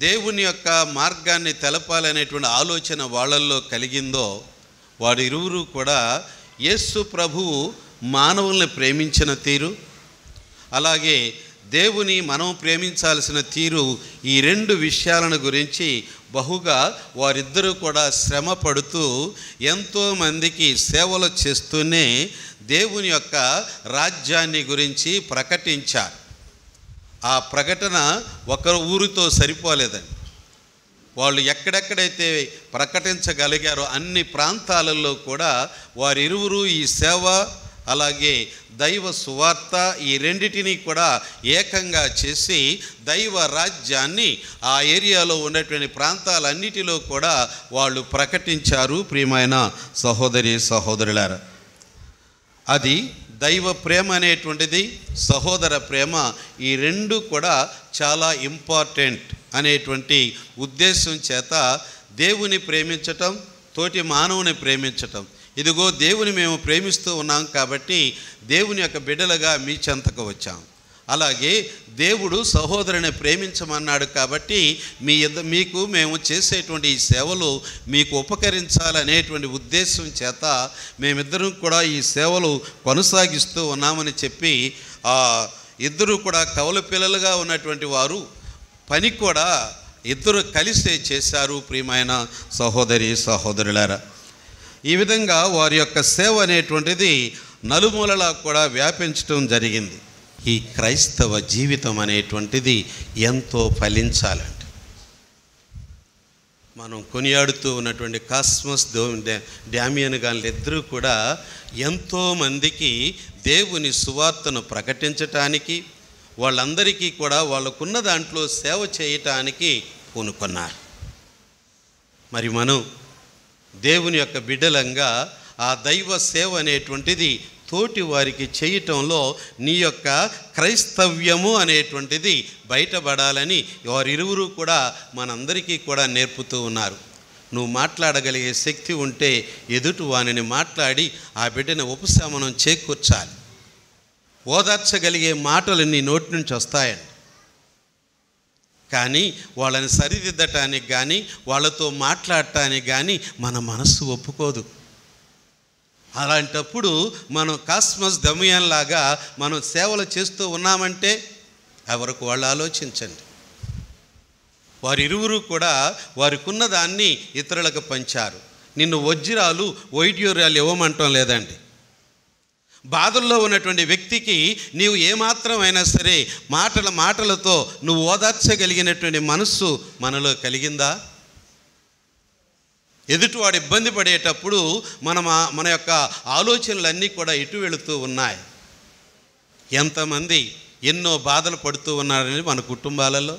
దేవుని యొక్క మార్గాన్ని తెలపాలనేటువంటి ఆలోచన వాళ్ళల్లో కలిగిందో, వారిరువురు కూడా యేసు ప్రభువు మానవుల్ని ప్రేమించిన తీరు, అలాగే దేవుని మనం ప్రేమించాల్సిన తీరు, ఈ రెండు విషయాలను గురించి బహుగా వారిద్దరూ కూడా శ్రమ పడుతూ ఎంతోమందికి సేవలు చేస్తూనే దేవుని యొక్క రాజ్యాన్ని గురించి ప్రకటించారు. ఆ ప్రకటన ఒక ఊరితో సరిపోలేదండి. వాళ్ళు ఎక్కడెక్కడైతే ప్రకటించగలిగారో అన్ని ప్రాంతాలలో కూడా వారిరువురు ఈ సేవ, అలాగే దైవ సువార్త, ఈ రెండిటిని కూడా ఏకంగా చేసి దైవ రాజ్యాన్ని ఆ ఏరియాలో ఉన్నటువంటి ప్రాంతాలన్నిటిలో కూడా వాళ్ళు ప్రకటించారు. ప్రియమైన సహోదరి సహోదరులారా, అది దైవ ప్రేమ అనేటువంటిది, సహోదర ప్రేమ, ఈ రెండు కూడా చాలా ఇంపార్టెంట్ అనేటువంటి ఉద్దేశం చేత దేవుని ప్రేమించటం, తోటి మానవుని ప్రేమించటం, ఇదిగో దేవుని మేము ప్రేమిస్తూ ఉన్నాం కాబట్టి దేవుని యొక్క బిడ్డలుగా మీ చెంతకు వచ్చాం. అలాగే దేవుడు సహోదరుని ప్రేమించమన్నాడు కాబట్టి మీకు మేము చేసేటువంటి ఈ సేవలు మీకు ఉపకరించాలనేటువంటి ఉద్దేశం చేత మేమిద్దరం కూడా ఈ సేవలు కొనసాగిస్తూ ఉన్నామని చెప్పి ఇద్దరు కూడా కవల పిల్లలుగా ఉన్నటువంటి వారు పని కూడా ఇద్దరు కలిసే చేశారు. ప్రియమైన సహోదరి సహోదరులారా, ఈ విధంగా వారి యొక్క సేవ అనేటువంటిది నలుమూలలా కూడా వ్యాపించడం జరిగింది. ఈ క్రైస్తవ జీవితం అనేటువంటిది ఎంతో ఫలించాలండి. మనం కొనియాడుతూ ఉన్నటువంటి కాస్మస్ డామియన్ గారు ఇద్దరూ కూడా ఎంతోమందికి దేవుని సువార్తను ప్రకటించటానికి, వాళ్ళందరికీ కూడా వాళ్ళకున్న దాంట్లో సేవ చేయటానికి పూనుకున్నారు. మరి మనం దేవుని యొక్క బిడ్డలంగా ఆ దైవ సేవ అనేటువంటిది తోటి వారికి చేయటంలో నీ యొక్క క్రైస్తవ్యము అనేటువంటిది బయటపడాలని వారిరువురు కూడా మనందరికీ కూడా నేర్పుతూ ఉన్నారు. నువ్వు మాట్లాడగలిగే శక్తి ఉంటే ఎదుటి వానిని మాట్లాడి ఆ బిడ్డని ఉపశమనం చేకూర్చాలి. ఓదార్చగలిగే మాటలు నీ నోటి నుంచి వస్తాయండి. కానీ వాళ్ళని సరిదిద్దటానికి కానీ వాళ్ళతో మాట్లాడటానికి కానీ మన మనస్సు ఒప్పుకోదు. అలాంటప్పుడు మనం కాస్మస్ దమియన్ లాగా మనం సేవలు చేస్తూ ఉన్నామంటే ఎవరికి వాళ్ళు ఆలోచించండి. వారిరువురు కూడా వారికున్న దాన్ని ఇతరులకు పంచారు. నిన్ను వజ్రాలు వైడ్యూర్యాలు ఇవ్వమంటం లేదండి. బాధల్లో ఉన్నటువంటి వ్యక్తికి నీవు ఏమాత్రమైనా సరే మాటలతో నువ్వు ఓదార్చగలిగినటువంటి మనస్సు మనలో కలిగిందా? ఎదుటివాడు ఇబ్బంది పడేటప్పుడు మన యొక్క ఆలోచనలన్నీ కూడా ఎటు వెళుతూ ఉన్నాయి. ఎంతమంది ఎన్నో బాధలు పడుతూ ఉన్నారని మన కుటుంబాలలో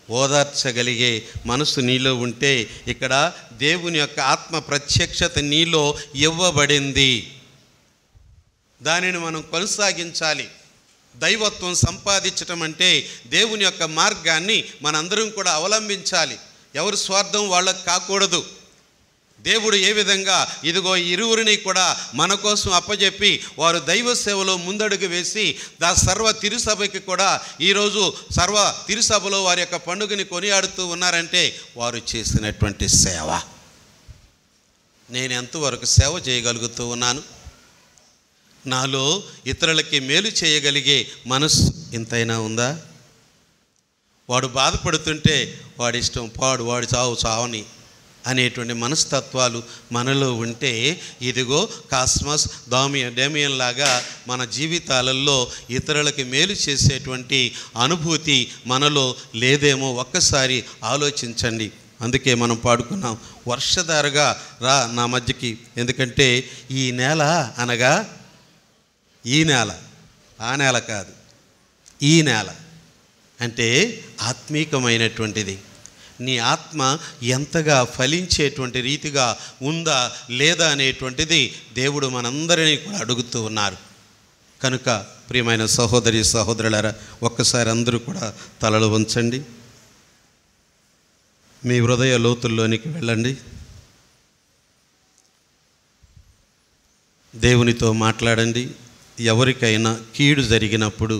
ఓదార్చగలిగే మనసు నీలో ఉంటే ఇక్కడ దేవుని యొక్క ఆత్మ ప్రత్యక్షత నీలో ఇవ్వబడింది. దానిని మనం కొనసాగించాలి. దైవత్వం సంపాదించటం అంటే దేవుని యొక్క మార్గాన్ని మనందరం కూడా అవలంబించాలి. ఎవరి స్వార్థం వాళ్ళకు కాకూడదు. దేవుడు ఏ విధంగా ఇదిగో ఇరువురిని కూడా మన కోసం అప్పజెప్పి వారు దైవ సేవలో ముందడుగు వేసి సర్వ తిరుసభకి కూడా ఈరోజు సర్వ తిరుసభలో వారి యొక్క పండుగని కొనియాడుతూ ఉన్నారంటే వారు చేసినటువంటి సేవ. నేను ఎంతవరకు సేవ చేయగలుగుతూ ఉన్నాను? నాలో ఇతరులకి మేలు చేయగలిగే మనస్సు ఇంతైనా ఉందా? వాడు బాధపడుతుంటే వాడి ఇష్టం పాడు, వాడి చావని అనేటువంటి మనస్తత్వాలు మనలో ఉంటే ఇదిగో కాస్మస్ డేమియన్ లాగా మన జీవితాలలో ఇతరులకి మేలు చేసేటువంటి అనుభూతి మనలో లేదేమో ఒక్కసారి ఆలోచించండి. అందుకే మనం పాడుకున్నాం, వర్షధారగా రా నా మధ్యకి. ఎందుకంటే ఈ నేల అనగా ఈ నేల, ఆ నేల కాదు, ఈ నేల అంటే ఆత్మీకమైనటువంటిది. నీ ఆత్మ ఎంతగా ఫలించేటువంటి రీతిగా ఉందా లేదా అనేటువంటిది దేవుడు మనందరినీ కూడా అడుగుతూ ఉన్నారు. కనుక ప్రియమైన సహోదరి సహోదరులారా, ఒక్కసారి అందరూ కూడా తలలు వంచండి. మీ హృదయ లోతుల్లోనికి వెళ్ళండి. దేవునితో మాట్లాడండి. ఎవరికైనా కీడు జరిగినప్పుడు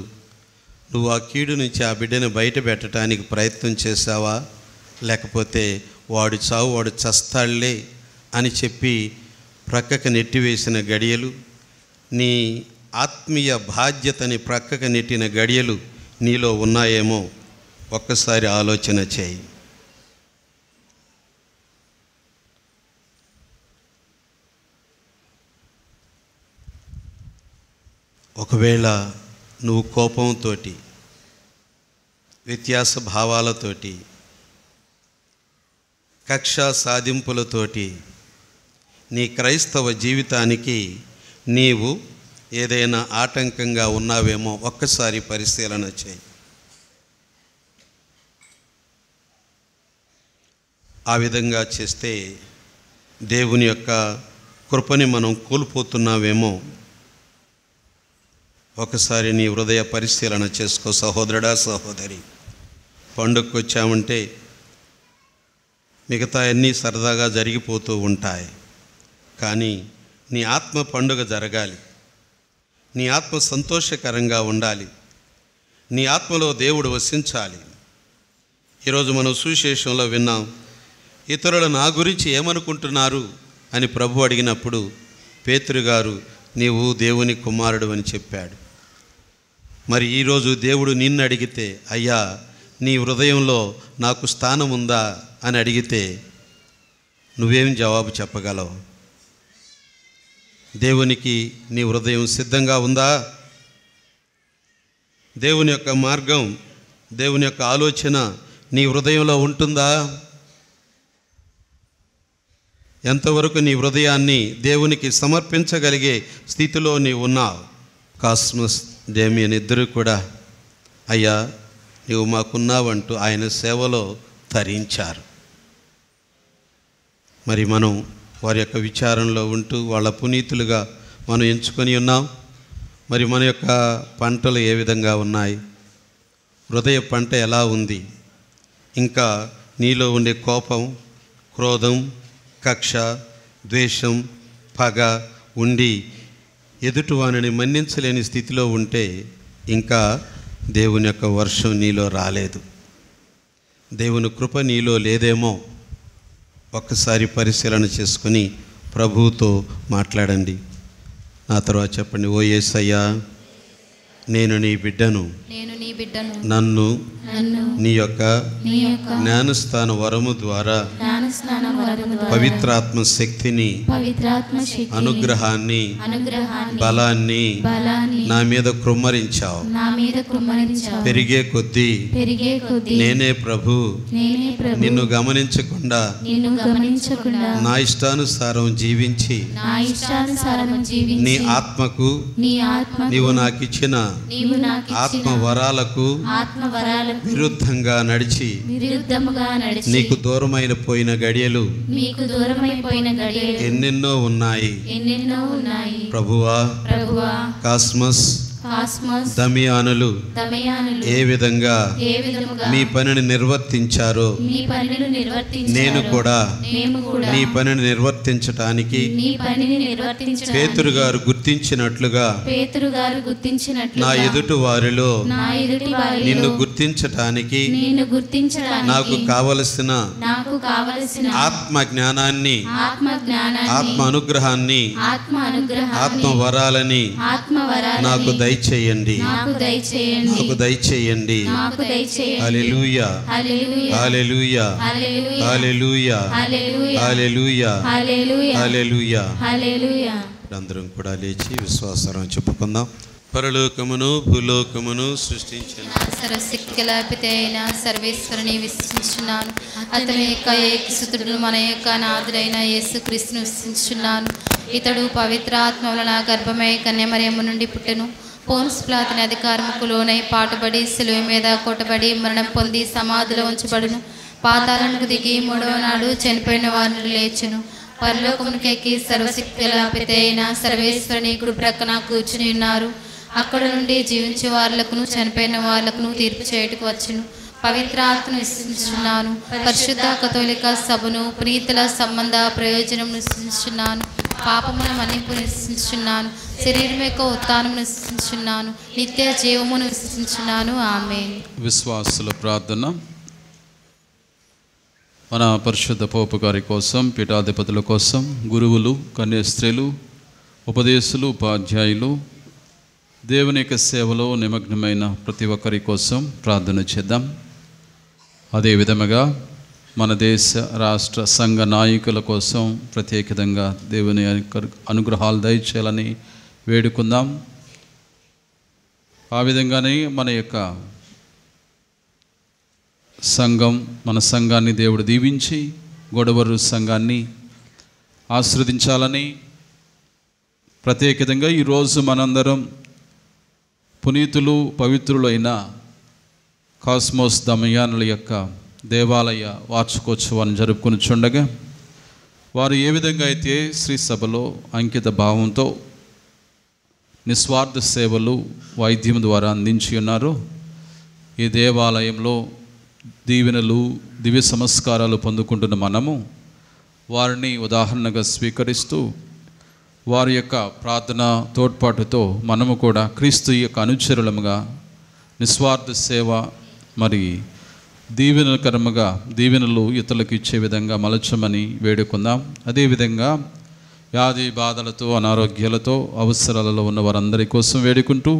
నువ్వు ఆ కీడు నుంచి ఆ బిడ్డను బయట పెట్టడానికి ప్రయత్నం చేసావా? లేకపోతే వాడు చావు, వాడు చస్తాళ్లే అని చెప్పి ప్రక్కకు నెట్టివేసిన గడియలు, నీ ఆత్మీయ బాధ్యతని ప్రక్కకు నెట్టిన గడియలు నీలో ఉన్నాయేమో ఒక్కసారి ఆలోచన చేయి. ఒకవేళ నువ్వు కోపంతో, వ్యత్యాస భావాలతోటి, కక్ష సాధింపులతోటి నీ క్రైస్తవ జీవితానికి నీవు ఏదైనా ఆటంకంగా ఉన్నావేమో ఒక్కసారి పరిశీలన చేయి. ఆ విధంగా చేస్తే దేవుని యొక్క కృపని మనం కోల్పోతున్నావేమో ఒకసారి నీ హృదయ పరిశీలన చేసుకో. సహోదరుడా సహోదరి, పండుగకు వచ్చామంటే మిగతా అన్నీ సరదాగా జరిగిపోతూ ఉంటాయి. కానీ నీ ఆత్మ పండుగ జరగాలి. నీ ఆత్మ సంతోషకరంగా ఉండాలి. నీ ఆత్మలో దేవుడు వసించాలి. ఈరోజు మనం సువిశేషంలో విన్నాం, ఇతరులు నా గురించి ఏమనుకుంటున్నారు అని ప్రభు అడిగినప్పుడు పేతురు గారు నీవు దేవుని కుమారుడు అని చెప్పాడు. మరి ఈరోజు దేవుడు నిన్ను అడిగితే, అయ్యా నీ హృదయంలో నాకు స్థానం ఉందా అని అడిగితే నువ్వేం జవాబు చెప్పగలవు? దేవునికి నీ హృదయం సిద్ధంగా ఉందా? దేవుని యొక్క మార్గం, దేవుని యొక్క ఆలోచన నీ హృదయంలో ఉంటుందా? ఎంతవరకు నీ హృదయాన్ని దేవునికి సమర్పించగలిగే స్థితిలో నీవు ఉన్నావు? కాస్మస్, డేమియన్ ఇద్దరు కూడా అయ్యా నీవు మాకున్నావంటూ ఆయన సేవలో తరించారు. మరి మనం వారి యొక్క విచారంలో ఉంటూ వాళ్ళ పునీతులుగా మనం ఎంచుకొని ఉన్నాం. మరి మన యొక్క పంటలు ఏ విధంగా ఉన్నాయి? హృదయ పంట ఎలా ఉంది? ఇంకా నీలో ఉండే కోపం, క్రోధం, కక్ష, ద్వేషం, పగ ఉండి ఎదుటివానిని మన్నించలేని స్థితిలో ఉంటే ఇంకా దేవుని యొక్క వర్షం నీలో రాలేదు. దేవుని కృప నీలో లేదేమో. ఒక్కసారి పరిశీలన చేసుకొని ప్రభువుతో మాట్లాడండి. నా తర్వాత చెప్పండి, ఓ యేసయ్యా, నేను నీ బిడ్డను, నన్ను నీ యొక్క జ్ఞానస్థాన వరము ద్వారా పవిత్రాత్మ శక్తిని, అనుగ్రహాన్ని, బలాన్ని నా మీద కృమ్మరించావు. పెరిగే కొద్దీ నేనే ప్రభు నిన్ను గమనించకుండా నా ఇష్టానుసారం జీవించి నీ ఆత్మకు నీవు నాకు ఇచ్చిన ఆత్మ వరాలకు విరుద్ధంగా నడిచి నీకు దూరమైన పోయిన గడియలు ఎన్నెన్నో ఉన్నాయి. ప్రభువా, కాస్మస్, దమియానులు ఏ విధంగా మీ పనిని నిర్వర్తించారో నేను కూడా నీ పనిని నిర్వర్తించటానికి పేతురు గారు గుర్తించినట్లుగా నా ఎదుటి వారిలో నిన్ను గుర్తించటానికి నాకు కావలసిన ఆత్మ జ్ఞానాన్ని, ఆత్మ అనుగ్రహాన్ని, ఆత్మ వరాలని నాకు దయచేయండి, నాకు దయచేయండి. హల్లెలూయా, హల్లెలూయా, హల్లెలూయా, హల్లెలూయా, హల్లెలూయా. అందరం కూడా లేచి విశ్వాసం చెప్పుకుందాం. పరలోకమును భూలోకమును సృష్టించిన సర్వశక్తి పిత అయిన సర్వేశ్వరుని విశ్వసించున్నాను. అతని యొక్క ఏకసుతుడు మన యొక్క నాథుడైన యేసుక్రీస్తును విశ్వసించున్నాను. ఇతడు పవిత్ర ఆత్మ వలన గర్భమై కన్యమరియమ్మ నుండి పుట్టెను. పోన్స్ పిలాతుని అధికారముకు లోనై పాటుబడి శిలువ మీద కొట్టబడి మరణం పొంది సమాధిలో ఉంచబడును. పాతాళానికి దిగి మూడవ నాడు చనిపోయిన వారిని లేచును. పరలోకమునికెక్కి సర్వశక్తి పిత అయిన సర్వేశ్వరుని కుడి ప్రక్కన కూర్చుని ఉన్నారు. అక్కడ నుండి జీవించే వారులకును చనిపోయిన వారులకును తీర్పు చేయుటకు వచ్చును. పవిత్ర ఆత్మను విశ్వసించున్నాను. పరిశుద్ధ కథోలిక సభను, పునీతుల సంబంధ ప్రయోజనం విశ్వసించున్నాను. పాపముల మన్నింపు విశ్వసించున్నాను. శరీరం యొక్క ఉత్థానమును విశ్వసించున్నాను. నిత్య జీవమును విశ్వసించున్నాను. ఆమేన్. విశ్వాసుల ప్రార్థన. మన పరిశుద్ధ పోపు గారి కోసం, పీఠాధిపతుల కోసం, గురువులు, కన్యాస్త్రీలు, ఉపదేశులు, ఉపాధ్యాయులు, దేవుని యొక్క సేవలో నిమగ్నమైన ప్రతి ఒక్కరి కోసం ప్రార్థన చేద్దాం. అదేవిధముగా మన దేశ రాష్ట్ర సంఘ నాయకుల కోసం ప్రత్యేకంగా దేవుని అనుగ్రహాలు దయచేయాలని వేడుకుందాం. ఆ విధంగానే మన యొక్క సంఘం, మన సంఘాన్ని దేవుడు దీవించి గొడవరు సంఘాన్ని ఆశీర్వదించాలని ప్రత్యేకంగా ఈరోజు మనందరం పునీతులు, పవిత్రులైన కాస్మోస్ దమయానుల యొక్క దేవాలయ వార్షికోత్సవాన్ని జరుపుకొనిచుండగా వారు ఏ విధంగా అయితే శ్రీ సభలో అంకిత భావంతో నిస్వార్థ సేవలు వైద్యం ద్వారా అందించి ఉన్నారో, ఈ దేవాలయంలో దీవెనలు, దివ్య సంస్కారాలు పొందుకుంటున్న మనము వారిని ఉదాహరణగా స్వీకరిస్తూ వారి యొక్క ప్రార్థన తోడ్పాటుతో మనము కూడా క్రీస్తు యొక్క అనుచరులముగా నిస్వార్థ సేవ మరి దీవెనకరముగా దీవెనలు ఇతరులకు ఇచ్చే విధంగా మలచమని వేడుకుందాం. అదేవిధంగా వ్యాధి బాధలతో, అనారోగ్యాలతో, అవసరాలలో ఉన్న వారందరి కోసం వేడుకుంటూ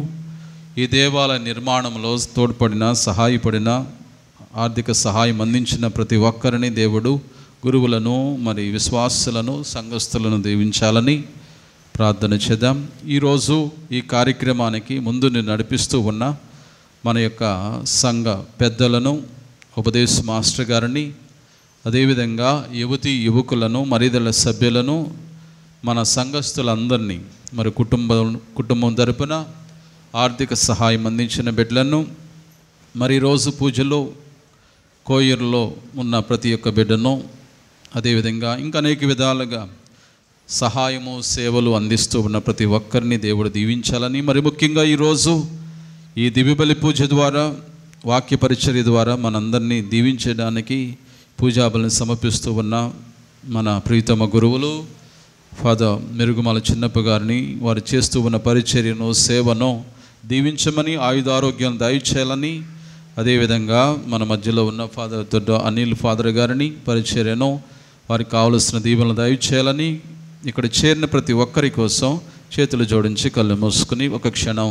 ఈ దేవాలయ నిర్మాణంలో తోడ్పడిన, సహాయపడిన ఆర్థిక సహాయం అందించిన ప్రతి ఒక్కరిని దేవుడు, గురువులను, మరి విశ్వాసులను, సంఘస్థులను దీవించాలని ప్రార్థన చేద్దాం. ఈరోజు ఈ కార్యక్రమానికి ముందు నడిపిస్తూ ఉన్న మన యొక్క సంఘ పెద్దలను, ఉపదేశ మాస్టర్ గారిని, అదేవిధంగా యువకులను, మరిదల సభ్యులను, మన సంఘస్థులందరినీ, మరి కుటుంబం తరపున ఆర్థిక సహాయం అందించిన బిడ్డలను, మరి రోజు పూజలో కోయిర్లో ఉన్న ప్రతి ఒక్క బిడ్డను, అదేవిధంగా ఇంకా అనేక విధాలుగా సహాయము, సేవలు అందిస్తూ ఉన్న ప్రతి ఒక్కరిని దేవుడు దీవించాలని, మరి ముఖ్యంగా ఈరోజు ఈ దివ్యబలి పూజ ద్వారా, వాక్య పరిచర్య ద్వారా మనందరినీ దీవించడానికి పూజాబలిని సమర్పిస్తూ ఉన్న మన ప్రియతమ గురువులు ఫాదర్ మెరుగుమాల చిన్నప్ప గారిని, వారు చేస్తూ ఉన్న పరిచర్యను, సేవను దీవించమని, ఆయుధారోగ్యాన్ని దయచేయాలని, అదేవిధంగా మన మధ్యలో ఉన్న ఫాదర్ దొడ్డ అనిల్ ఫాదర్ గారిని, పరిచర్యను, వారికి కావలసిన దీవెనలు దయచేయాలని, ఇక్కడ చేరిన ప్రతి ఒక్కరి కోసం చేతులు జోడించి కళ్ళు మూసుకుని ఒక క్షణం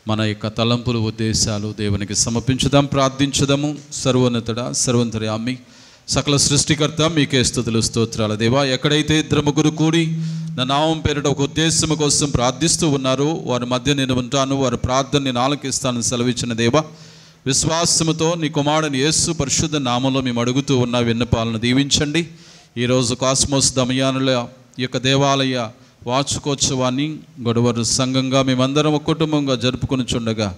మన యొక్క తలంపులు, ఉద్దేశాలు దేవునికి సమర్పించుదాం, ప్రార్థించుదాము. సర్వోన్నతుడా, సర్వంతర్యామి, సకల సృష్టికర్త, మీకే స్తుతులు, స్తోత్రాల దేవా. ఎక్కడైతే ఇద్దరు ముగ్గురు కూడి నా నామం పేరిట ఒక ఉద్దేశం కోసం ప్రార్థిస్తూ ఉన్నారో వారి మధ్య నేను ఉంటాను, వారి ప్రార్థన నేను ఆలకిస్తానని సెలవిచ్చిన దేవా, విశ్వాసముతో నీ కుమారుని యేసు పరిశుద్ధ నామంలో మేము అడుగుతూ ఉన్న విన్నపాలను దీవించండి. ఈరోజు కాస్మోస్ దమయానుల యొక్క దేవాలయ వార్షికోత్సవాన్ని గొడవరు సంఘంగా మేమందరం ఒక కుటుంబంగా జరుపుకొని చుండగా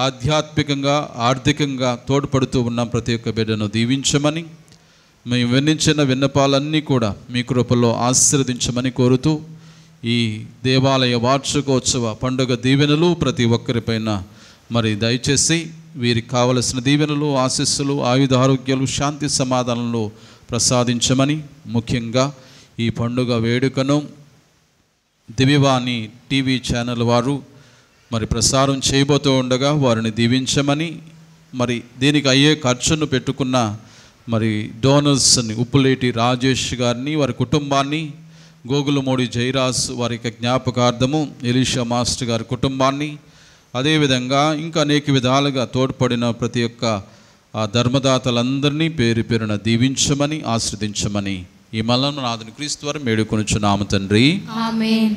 ఆధ్యాత్మికంగా, ఆర్థికంగా తోడ్పడుతూ ఉన్న ప్రతి ఒక్క బిడ్డను దీవించమని, మేము విన్నించిన విన్నపాలన్నీ కూడా మీ కృపలో ఆశీర్వదించమని కోరుతూ, ఈ దేవాలయ వార్షికోత్సవ పండుగ దీవెనలు ప్రతి ఒక్కరిపైన మరి దయచేసి వీరికి కావలసిన దీవెనలు, ఆశీస్సులు, ఆయుధారోగ్యాలు, శాంతి సమాధానాలు ప్రసాదించమని, ముఖ్యంగా ఈ పండుగ వేడుకను దివ్యవాణి టీవీ ఛానల్ వారు మరి ప్రసారం చేయబోతూ ఉండగా వారిని దీవించమని, మరి దీనికి అయ్యే ఖర్చును పెట్టుకున్న మరి డోనర్స్ని, ఉప్పులేటి రాజేష్ గారిని, వారి కుటుంబాన్ని, గోగులమూడి జయరాజ్ వారి యొక్క జ్ఞాపకార్థము, ఎలీషా మాస్టర్ గారి కుటుంబాన్ని, అదేవిధంగా ఇంకా అనేక విధాలుగా తోడ్పడిన ప్రతి ఒక్క ధర్మదాతలందరినీ పేరు పేరున దీవించమని, ఆశ్రదించమని ఈ మల్లను నాథుని క్రీస్తు వారు వేడుకొనుచున్నాము తండ్రి, ఆమేన్.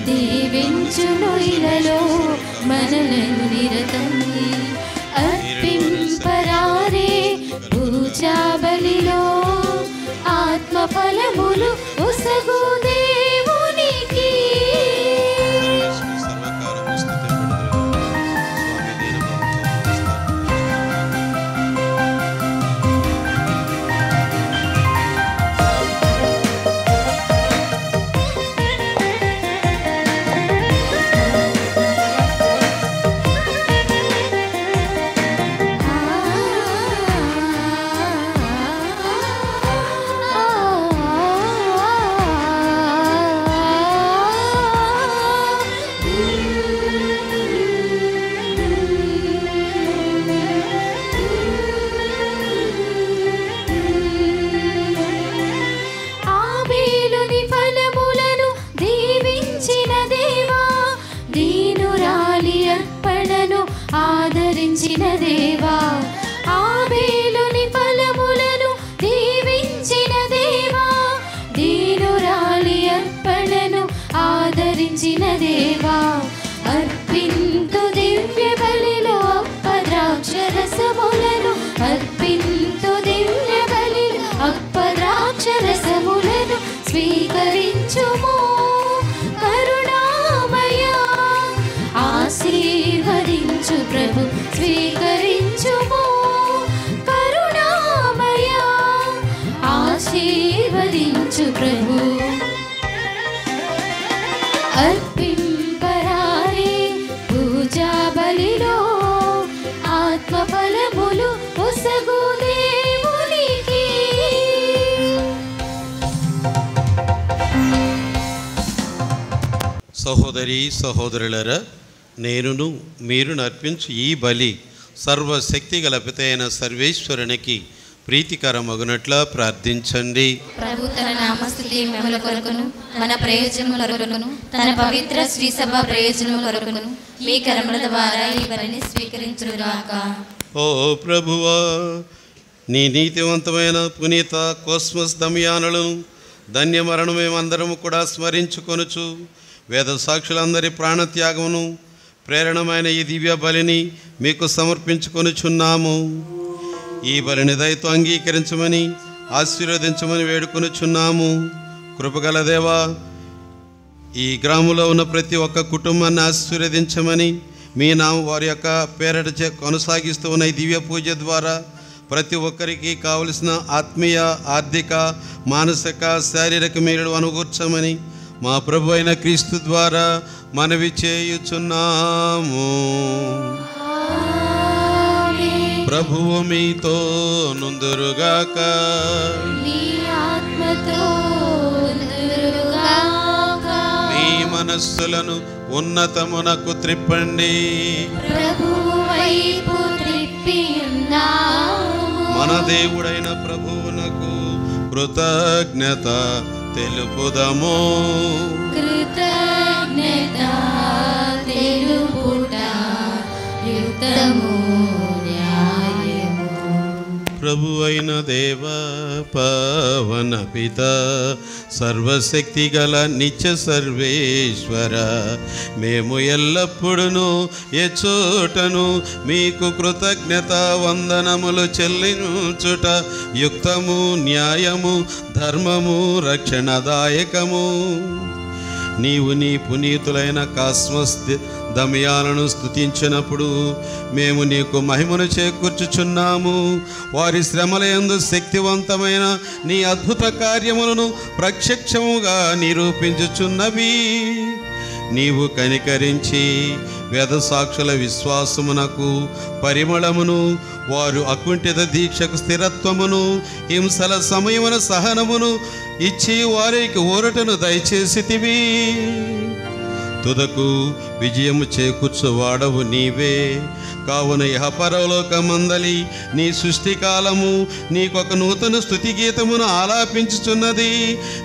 దీవించును ఇలలో మనలను నిరతం, అర్పింపరారే పూజా బలిలో ఆత్మఫలములు ఒసగు దేవునికి. ప్రభు అర్పింపరారే పూజా బలిలో ఆత్మ ఫలములు ఒసగు దేవునికి. సహోదరి సహోదరులరా, నేనును మీరు నర్పించు ఈ బలి సర్వశక్తి గల పితైన సర్వేశ్వరునికి ప్రీతికరమగునట్లా ప్రార్థించండి. ప్రభు తన నామస్తుతి మహిమల కొరకును మన ప్రయోజనముల కొరకును తన పవిత్ర శ్రీ సభ ప్రయోజనముల కొరకును మీ కరముల ద్వారా ఈ బలిని స్వీకరించుగాక. ఓ ప్రభువా, నీ నీతివంతమైన పునీత కోస్మస్ దమయానులను ధన్యమరణం మేమందరము కూడా స్మరించుకొనుచు వేద సాక్షులందరి ప్రాణత్యాగమును ప్రేరణమైన ఈ దివ్య బలిని మీకు సమర్పించుకొనుచున్నాము. ఈ బలిని దయతో అంగీకరించమని ఆశీర్వదించమని వేడుకొనుచున్నాము. కృపగల దేవా, ఈ గ్రామంలో ఉన్న ప్రతి ఒక్క కుటుంబాన్ని ఆశీర్వదించమని మీ నామం వారి యొక్క పేరట కొనసాగిస్తూ ఉన్న ఈ దివ్య పూజ ద్వారా ప్రతి ఒక్కరికి కావలసిన ఆత్మీయ, ఆర్థిక, మానసిక, శారీరక మేలు అనుకూర్చమని మా ప్రభు అయిన క్రీస్తు ద్వారా మనవి చేయుచున్నాము. ప్రభువు మీతో నుందురుగాక. మీ మనస్సులను ఉన్నతమునకు త్రిప్పండి. మన దేవుడైన ప్రభువునకు కృతజ్ఞత తెలుపుదము. కృతజ్ఞత తెలుపుట యుక్తము న్యాయము. ప్రభు అయిన దేవ పవన పిత సర్వశక్తి గల నిత్య సర్వేశ్వర, మేము ఎల్లప్పుడూ ఎచోటను మీకు కృతజ్ఞత వందనములు చెల్లించుట యుక్తము, న్యాయము, ధర్మము, రక్షణదాయకము. నీవు నీ పునీతులైన కాస్మస్ దమయాలను స్తుతించినప్పుడు మేము నీకు మహిమను చేకూర్చుచున్నాము. వారి శ్రమలయందు శక్తివంతమైన నీ అద్భుత కార్యములను ప్రత్యక్షముగా నిరూపించుచున్నవి. నీవు కనికరించి వేద సాక్షుల విశ్వాసమునకు పరిమళమును, వారు అకుంఠిత దీక్షకు స్థిరత్వమును, హింసల సమయమున సహనమును ఇచ్చి వారికి ఊరటను దయచేసితివి. తుదకు విజయము చేకూర్చువాడవు నీవే. కావున ఇహ పరలోకమందలి నీ సృష్టికాలము నీకొక నూతన స్తుతి గీతమును ఆలాపించుచున్నది.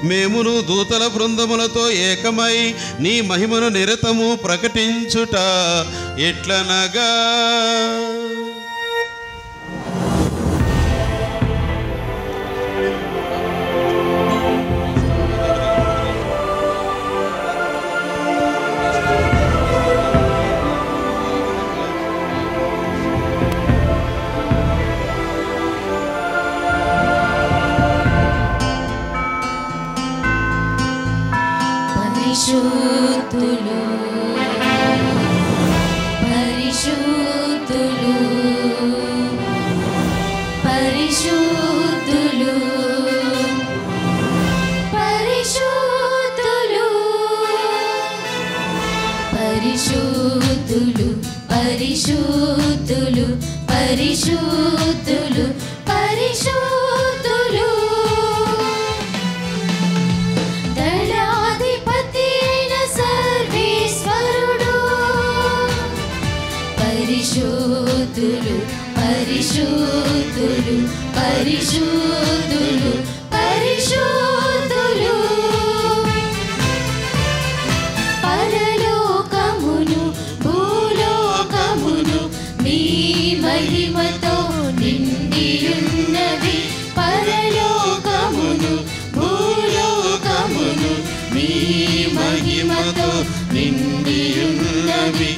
మేమును దూతల బృందములతో ఏకమై నీ మహిమను నిరతము ప్రకటించుట ఎట్లనగా, పరిశుద్ధులు పరిశుద్ధులు పరిశుద్ధులు పరిశుద్ధులు పరిశుద్ధులు పరిశుద్ధులు పరిశుద్ధులు పరిశుద్ధులు దళాధిపతి అయిన సర్వేశ్వరుడు. పరిశుద్ధులు పరిశుద్ధులు పరిశుద్ధులు పరిశుద్ధులు పరలోకమును భూలోకమును మీ మహిమతో నిండియున్నవి. పరలోకమును భూలోకమును మీ మహిమతో నిండియున్నవి.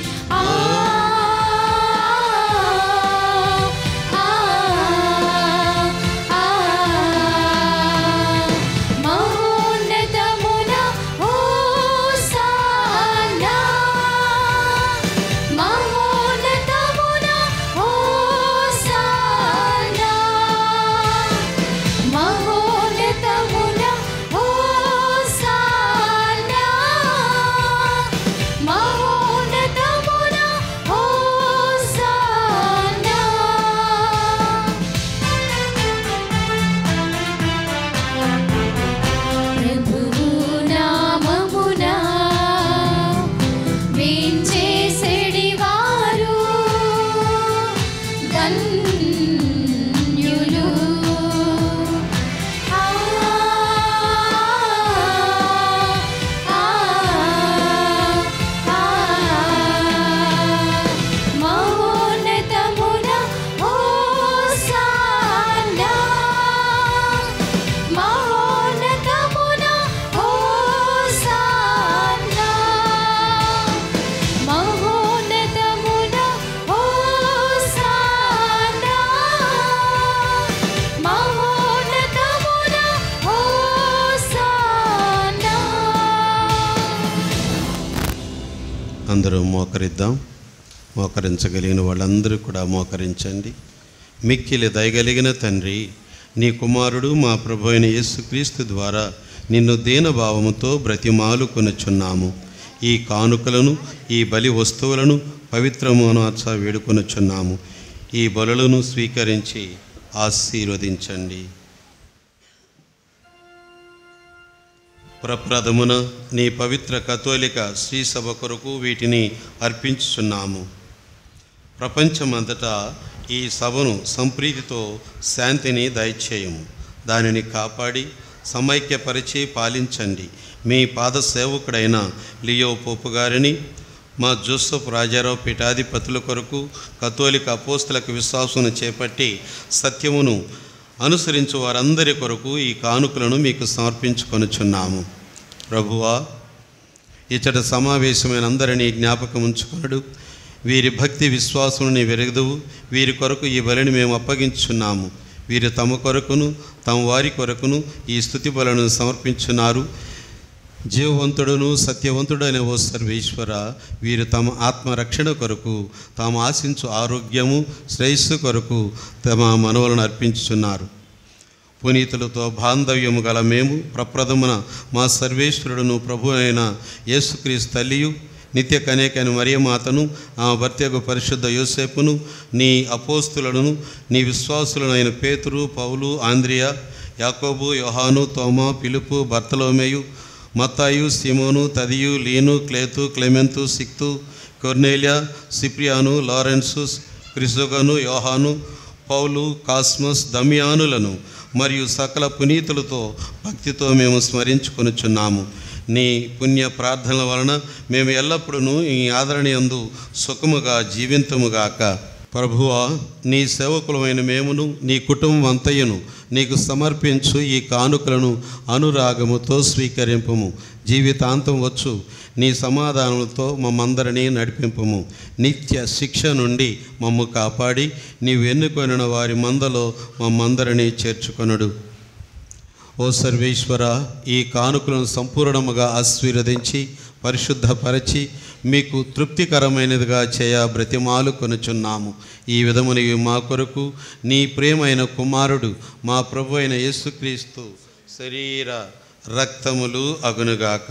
అందరూ మోకరిద్దాం. మోకరించగలిగిన వాళ్ళందరూ కూడా మోకరించండి. మిక్కిలి దయగలిగిన తండ్రి, నీ కుమారుడు మా ప్రభు అయిన యేసుక్రీస్తు ద్వారా నిన్ను దీనభావముతో బ్రతిమాలుకొనుచున్నాము. ఈ కానుకలను, ఈ బలి వస్తువులను పవిత్రమోనార్చ వేడుకొనుచున్నాము. ఈ బలులను స్వీకరించి ఆశీర్వదించండి. ప్రప్రథమున నీ పవిత్ర కథోలిక శ్రీ సభ కొరకు వీటిని అర్పించుచున్నాము. ప్రపంచమంతటా ఈ సభను సంప్రీతితో శాంతిని దయచేయము. దానిని కాపాడి సమైక్యపరిచి పాలించండి. మీ పాద సేవకుడైన లియో పోపు గారిని, మా జోసెఫ్ రాజారావు పీఠాధిపతుల కొరకు కథోలిక అపోస్తలకు విశ్వాసమును చేపట్టి సత్యమును అనుసరించు వారందరి కొరకు ఈ కానుకలను మీకు సమర్పించుకొనుచున్నాము. ప్రభువా, ఇచ్చట సమావేశమైన అందరినీ జ్ఞాపకం ఉంచుకొనుడు. వీరి భక్తి విశ్వాసుని వెరగదువు. వీరి కొరకు ఈ బలిని మేము అప్పగించున్నాము. వీరు తమ కొరకును తమ వారి కొరకును ఈ స్తుతి బలను సమర్పించున్నారు. జీవవంతుడును సత్యవంతుడైన ఓ సర్వేశ్వర, వీరు తమ ఆత్మరక్షణ కొరకు, తాము ఆశించు ఆరోగ్యము శ్రేయస్సు కొరకు తమ మనవులను అర్పించుచున్నారు. పునీతులతో బాంధవ్యము గల మేము ప్రప్రథమున మా సర్వేశ్వరుడును ప్రభు అయిన యేసుక్రీస్తు తల్లియు, నిత్య కన్యకైన మరియమాతను, ఆ భర్తయగు పరిశుద్ధ యోసేపును, నీ అపోస్తులను, నీ విశ్వాసులనైన పేతురు, పౌలు, ఆంద్రియా, యాకోబు, యోహాను, తోమా, పిలుపు, బర్తలోమేయు, మత్తాయు, సిమోను, తదియు, లీను, క్లేతు, క్లెమెంతు, సిక్తు, కొర్నేలియా, సిప్రియాను, లారెన్సు, క్రిసోగను, యోహాను, పౌలు, కాస్మస్, దమియానులను మరియు సకల పునీతులతో భక్తితో మేము స్మరించుకొనుచున్నాము. నీ పుణ్య ప్రార్థనల వలన మేము ఎల్లప్పుడూ ఈ ఆదరణయందు సుఖముగా జీవింతముగాక. ప్రభువా, నీ సేవకులమైన మేమును నీ కుటుంబం అంతయును నీకు సమర్పించు ఈ కానుకలను అనురాగముతో స్వీకరింపము. జీవితాంతం వచ్చు నీ సమాధానంతో మమ్మందరినీ నడిపింపము. నిత్య శిక్ష నుండి మమ్ము కాపాడి నీవు ఎన్నుకొనిన వారి మందలో మమ్మందరినీ చేర్చుకొనుడు. ఓ సర్వేశ్వర, ఈ కానుకలను సంపూర్ణముగా ఆశీర్వదించి పరిశుద్ధపరచి మీకు తృప్తికరమైనదిగా చేయ బ్రతిమాలు కొనుచున్నాము. ఈ విధమునివి మా కొరకు నీ ప్రియమైన కుమారుడు మా ప్రభు అయిన యేసుక్రీస్తు శరీర రక్తములు అగునుగాక.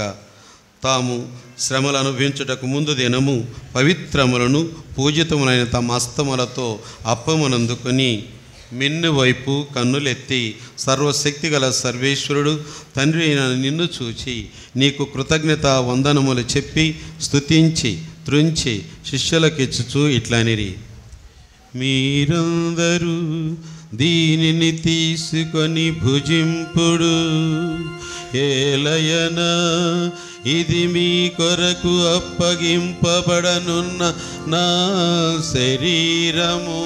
తాము శ్రమలు అనుభవించుటకు ముందు దినము పవిత్రములను పూజితములైన తమ హస్తములతో అప్పమునందుకొని మిన్ను వైపు కన్నులెత్తి సర్వశక్తి గల సర్వేశ్వరుడు తండ్రి అయిన నిన్ను చూచి నీకు కృతజ్ఞత వందనములు చెప్పి స్తుతించి త్రుంచి శిష్యులకిచ్చుచూ ఇట్లనిరి: మీరందరూ దీనిని తీసుకొని భుజింపుడు. ఏలయన ఇది మీ కొరకు అప్పగింపబడనున్న నా శరీరము.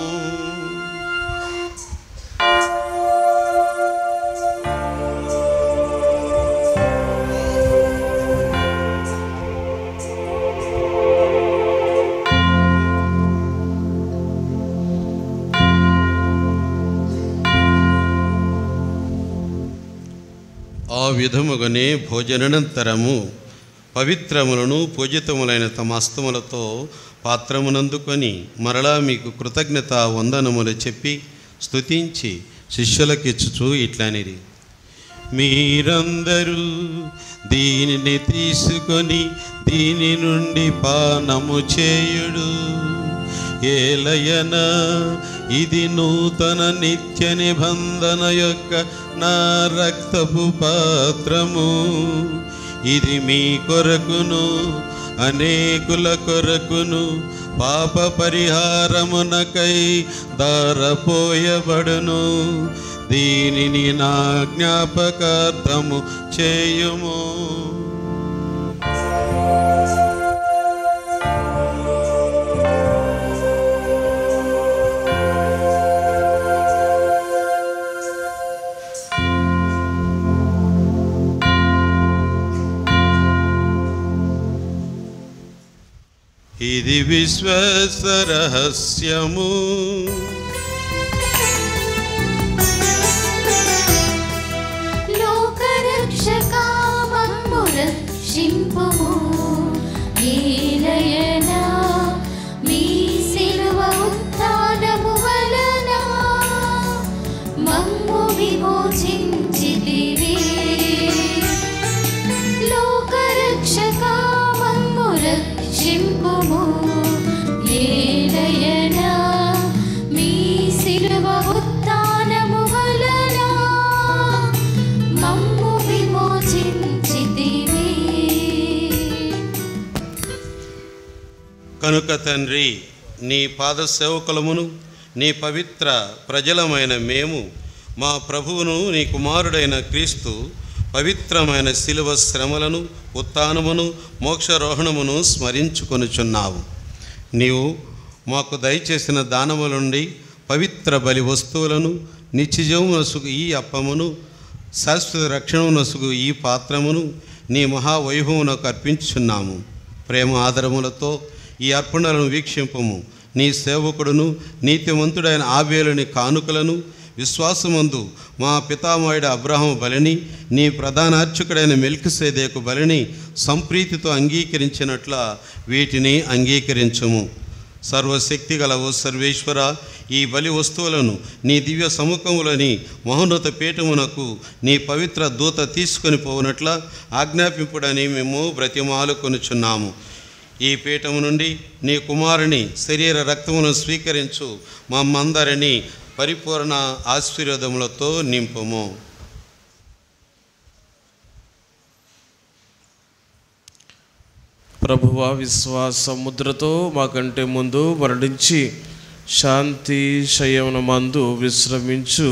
ఆ విధముగానే భోజనానంతరము పవిత్రములను పూజితములైన తమ హస్తములతో పాత్రమునందుకొని మరలా మీకు కృతజ్ఞత వందనములు చెప్పి స్తుతించి శిష్యులకిచ్చుచూ ఇట్లనిరి: మీరందరూ దీనిని తీసుకొని దీని నుండి పానము చేయుడు. ఏలయన ఇది నూతన నిత్య నిబంధన యొక్క నా రక్తపు పాత్రము. ఇది మీ కొరకును అనేకుల కొరకును పాప పరిహారమునకై ధారపోయబడును. దీనిని నా జ్ఞాపకార్థము చేయుము. ఇది విశ్వాస రహస్యము. లోకరక్షకా మమ్ము రక్షింపుము. ఏలయన కనుక తండ్రి, నీ పాద సేవకులమును నీ పవిత్ర ప్రజలమైన మేము మా ప్రభువును నీ కుమారుడైన క్రీస్తు పవిత్రమైన శిలువ శ్రమలను, ఉత్థానమును, మోక్షారోహణమును స్మరించుకొనుచున్నావు. నీవు మాకు దయచేసిన దానముల నుండి పవిత్ర బలి వస్తువులను, నిత్యజీవము నసుగు ఈ అప్పమును, శాశ్వత రక్షణ నసుగు ఈ పాత్రమును నీ మహావైభవమునకు అర్పించుచున్నాము. ప్రేమ ఆదరములతో ఈ అర్పణలను వీక్షింపము. నీ సేవకుడును నీతిమంతుడైన ఆబేలుని కానుకలను, విశ్వాసమందు మా పితామహుడు అబ్రహాము బలిని, నీ ప్రధాన అర్చకుడైన మెల్కిసెదెకు బలిని సంప్రీతితో అంగీకరించినట్ల వీటిని అంగీకరించుము. సర్వశక్తి గల ఓ సర్వేశ్వర, ఈ బలి వస్తువులను నీ దివ్య సముఖములని మహోన్నత పీఠమునకు నీ పవిత్ర దూత తీసుకొని పోవునట్ల ఆజ్ఞాపింపుడని మేము బ్రతిమాలుకొనుచున్నాము. ఈ పీఠము నుండి నీ కుమారుని శరీర రక్తమును స్వీకరించు మమ్మందరినీ పరిపూర్ణ ఆశీర్వాదములతో నింపుము. ప్రభువ, విశ్వాస ముద్రతో మాకంటే ముందు మరణించి శాంతి శయనమందు విశ్రమించు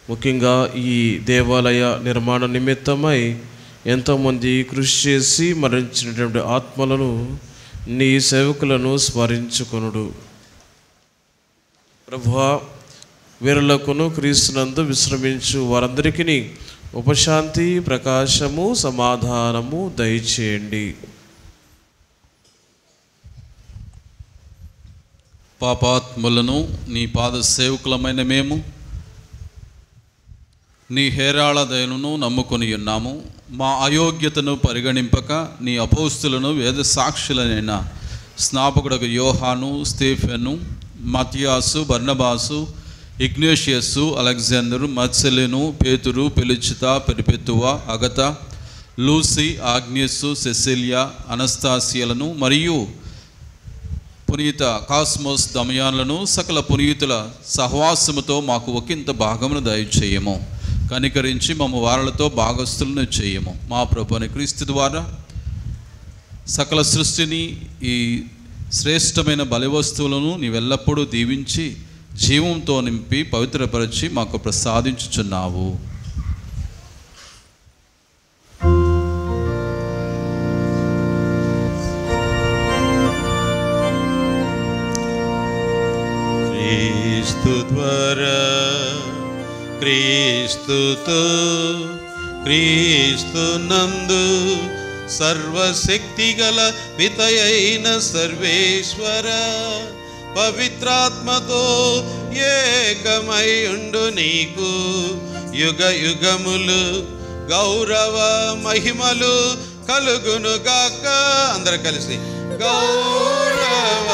ముఖ్యంగా ఈ దేవాలయ నిర్మాణ నిమిత్తమై ఎంతోమంది కృషి చేసి మరణించినటువంటి ఆత్మలను నీ సేవకులను స్మరించుకొనుడు. ప్రభువా, వీరులకును క్రీస్తునందు విశ్రమించు వారందరికీ ఉపశాంతి, ప్రకాశము, సమాధానము దయచేయండి. పాపాత్ములను నీ పాద సేవకులమైన మేము నీ హేరాళ దయను నమ్ముకొని ఉన్నాము. మా అయోగ్యతను పరిగణింపక నీ అపోస్తులను వేద సాక్షులనైన స్నాపకుడకు యోహాను, స్టెఫెను, మతియాసు, బర్నబాసు, ఇగ్నేషియస్సు, అలెగ్జాండరు, మత్సెలెను, పేతురు, పెలిచిత, పెరిపెత్తువ, అగత, లూసి, ఆగ్నేసు, సెసిలియా, అనస్తాసియలను మరియు పునీత కాస్మోస్, దమయాన్లను సకల పునీతుల సహవాసముతో మాకు ఒకంత భాగమును దయచేయము. కనికరించి మమ్మ వారలతో భాగస్థులను చేయము. మా ప్రభువైన క్రీస్తు ద్వారా సకల సృష్టిని, ఈ శ్రేష్టమైన బలి వస్తువులను నీవెల్లప్పుడూ దీవించి జీవంతో నింపి పవిత్రపరిచి మాకు ప్రసాదించుచున్నావు. క్రీస్తు ద్వారా, క్రీస్తుతో, క్రీస్తు నందు సర్వశక్తి గల పితయైన సర్వేశ్వర పవిత్రాత్మతో ఏకమై ఉండు నీకు యుగ యుగములు గౌరవ మహిమలు కలుగునుగాక. అందరూ కలిసి గౌరవ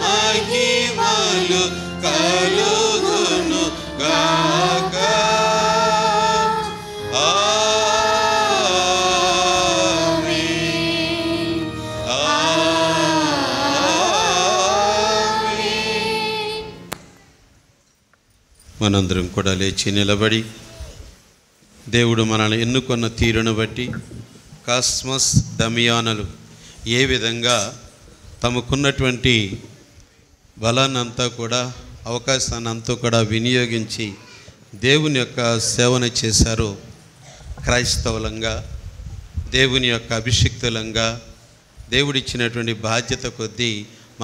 మహిమలు కలుగును గాక. మనందరం కూడా లేచి నిలబడి దేవుడు మనల్ని ఎన్నుకొన్న తీరును బట్టి కాస్మస్, దమియానలు ఏ విధంగా తమకున్నటువంటి బలాన్నంతా కూడా, అవకాశాన్ని అంతా కూడా వినియోగించి దేవుని యొక్క సేవన చేశారో, క్రైస్తవులంగా, దేవుని యొక్క అభిషిక్తులంగా దేవుడిచ్చినటువంటి బాధ్యత కొద్దీ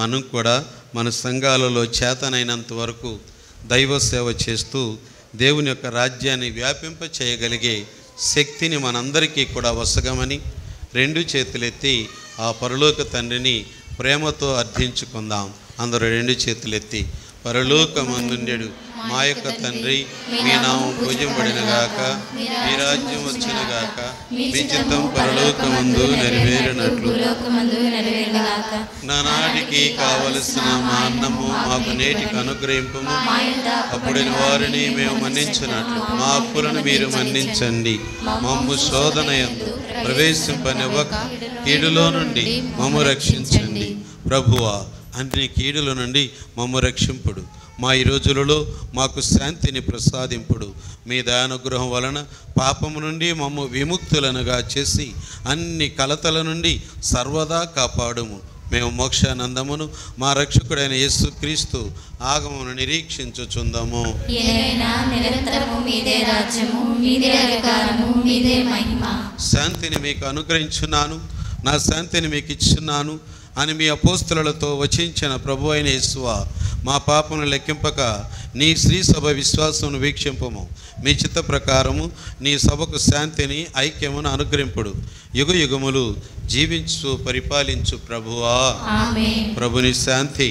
మనం కూడా మన సంఘాలలో చేతనైనంత వరకు దైవ సేవ చేస్తూ దేవుని యొక్క రాజ్యాన్ని వ్యాపింప చేయగలిగే శక్తిని మనందరికీ కూడా వసగమని రెండు చేతులెత్తి ఆ పరలోక తండ్రిని ప్రేమతో అర్థించుకుందాం. అందరూ రెండు చేతులెత్తి, పరలోకమందుండెడు మా యొక్క తండ్రి, మీ నామం పూజింపబడినగాక, మీ రాజ్యం వచ్చునుగాక, మీ చిత్తం పరలోకమందు నెరవేరినట్లు నానాటికి కావలసిన మా అన్నము మాకు నేటికి అనుగ్రహింపము. అప్పుడైన వారిని మేము మన్నించినట్లు మా అప్పులను మీరు మన్నించండి. మమ్ము శోధన యందు ప్రవేశింపనివ్వక కీడులో నుండి మమ్ము రక్షించండి. ప్రభువా, అన్ని కీడుల నుండి మమ్ము రక్షింపుడు. మా ఈ రోజులలో మాకు శాంతిని ప్రసాదింపుడు. మీ దయానుగ్రహం వలన పాపము నుండి మమ్ము విముక్తులనుగా చేసి అన్ని కలతల నుండి సర్వదా కాపాడుము. మేము మోక్షానందమును మా రక్షకుడైన యేసు క్రీస్తు ఆగమను నిరీక్షించుచుందాము. ఏలైనా నిరంతరము మీదే రాజ్యము, మీదే అధికారము, మీదే మహిమ. శాంతిని మీకు అనుగ్రహించున్నాను, నా శాంతిని మీకు ఇచ్చున్నాను అని మీ అపోస్తలులతో వచించిన ప్రభు అయిన యేసువా, మా పాపను లెక్కింపక నీ శ్రీ సభ విశ్వాసమును వీక్షింపము. మీ చిత్త ప్రకారము నీ సభకు శాంతిని ఐక్యమును అనుగ్రహింపుడు. యుగ యుగములు జీవించు పరిపాలించు ప్రభువా. ఆమేన్. ప్రభుని శాంతి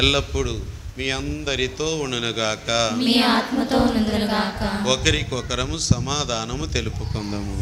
ఎల్లప్పుడూ మీ అందరితో ఉండునుగాక. మీ ఆత్మతో ఉండునుగాక. ఒకరికొకరము సమాధానము తెలుపుకుందాము.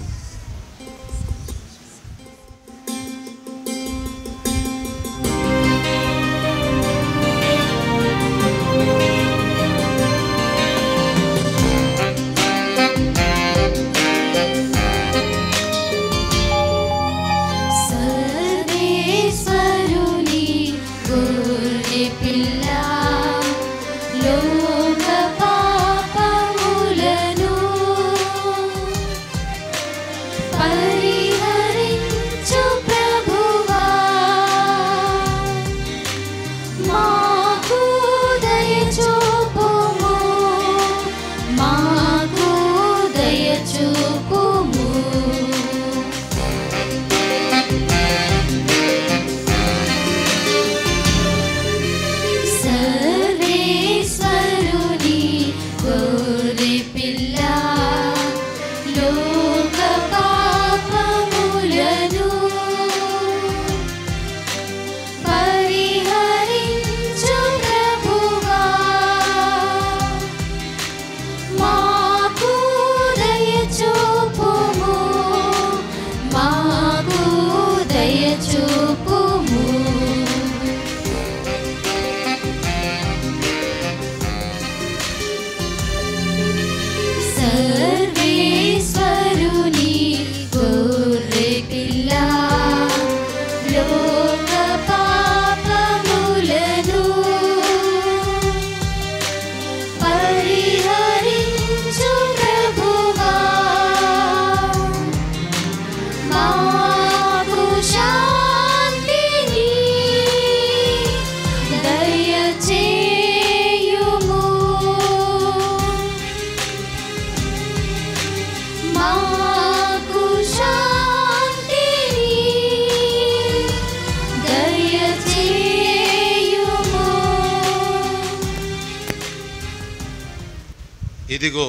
ఇదిగో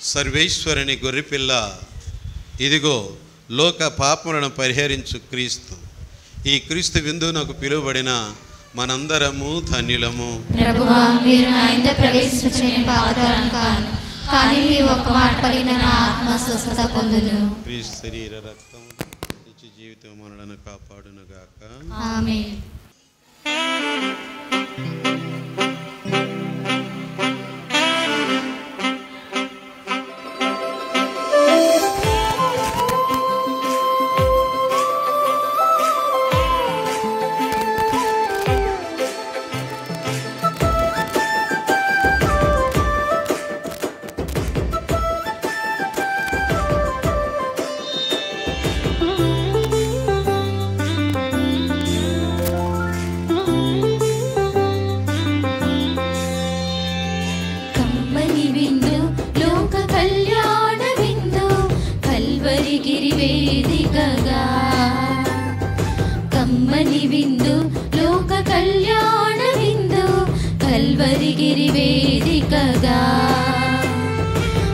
సర్వేశ్వరుని గొర్రెపిల్ల, ఇదిగో లోక పాపములను పరిహరించు క్రీస్తు. ఈ క్రీస్తు విందునకు పిలువబడిన మనందరము ధన్యులము. ప్రభువా, మీరు నా ఇంట ప్రవేశించని పాత్రను కాను, కానీ మీ ఒక్క మాట పలికిన నా ఆత్మ స్వస్థత పొందును. క్రీస్తు శరీర రక్తం నిత్య జీవితం మనలను కాపాడునుగాక. ఆమేన్.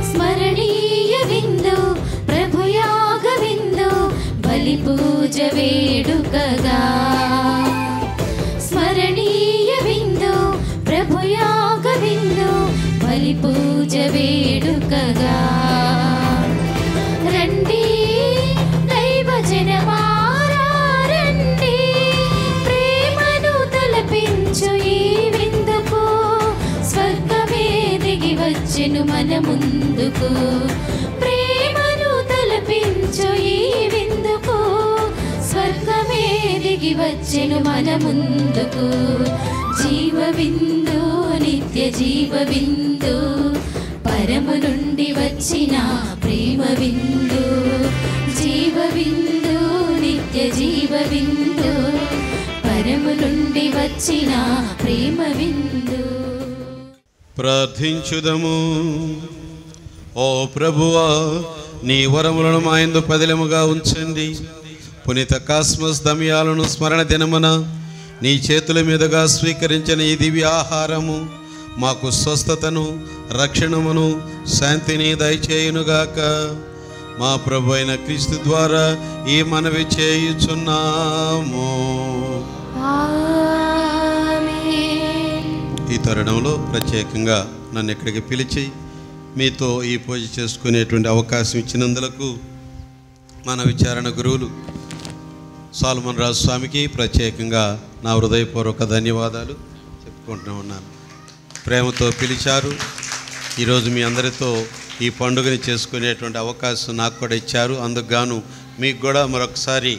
స్మరణీయ విందు ప్రభుయాగ విందు బలి పూజ వేడుకగా. స్మరణీయ విందు ప్రభుయాగ విందు బలి పూజ వేడుకగా. రండి దైవ జనమారా రండి, ప్రేమను తలపించు ఈ విందుకు. స్వర్గమే దిగి వచ్చెను మన ముందుకు, ప్రేమను తలపించు ఈ విందుకు. స్వర్గమే దిగి వచ్చెను మన ముందుకు. జీవ విందు నిత్య జీవ విందు, పరము నుండి వచ్చిన ప్రేమ విందు. జీవ విందు నిత్య జీవ విందు, పరము నుండి వచ్చిన ప్రేమ విందు. ప్రార్థించుదము. ఓ ప్రభువా, నీ వరములను మా యందు పదిలముగా ఉంచండి. పునీత కాస్మస్ దమియాలను స్మరణ దినమున నీ చేతుల మీదుగా స్వీకరించిన ఈ దివ్య ఆహారము మాకు స్వస్థతను, రక్షణమును, శాంతిని దయచేయునుగాక. మా ప్రభు అయిన క్రీస్తు ద్వారా ఈ మనవి చేయుచున్నాము. ఈ తరుణంలో ప్రత్యేకంగా నన్ను ఇక్కడికి పిలిచి మీతో ఈ పూజ చేసుకునేటువంటి అవకాశం ఇచ్చినందులకు మన విచారణ గురువులు సాల్మన్ రాజు స్వామికి ప్రత్యేకంగా నా హృదయపూర్వక ధన్యవాదాలు చెప్పుకుంటూ ఉన్నాను. ప్రేమతో పిలిచారు. ఈరోజు మీ అందరితో ఈ పండుగని చేసుకునేటువంటి అవకాశం నాకు కూడా ఇచ్చారు. అందుకు గాను మీకు కూడా మరొకసారి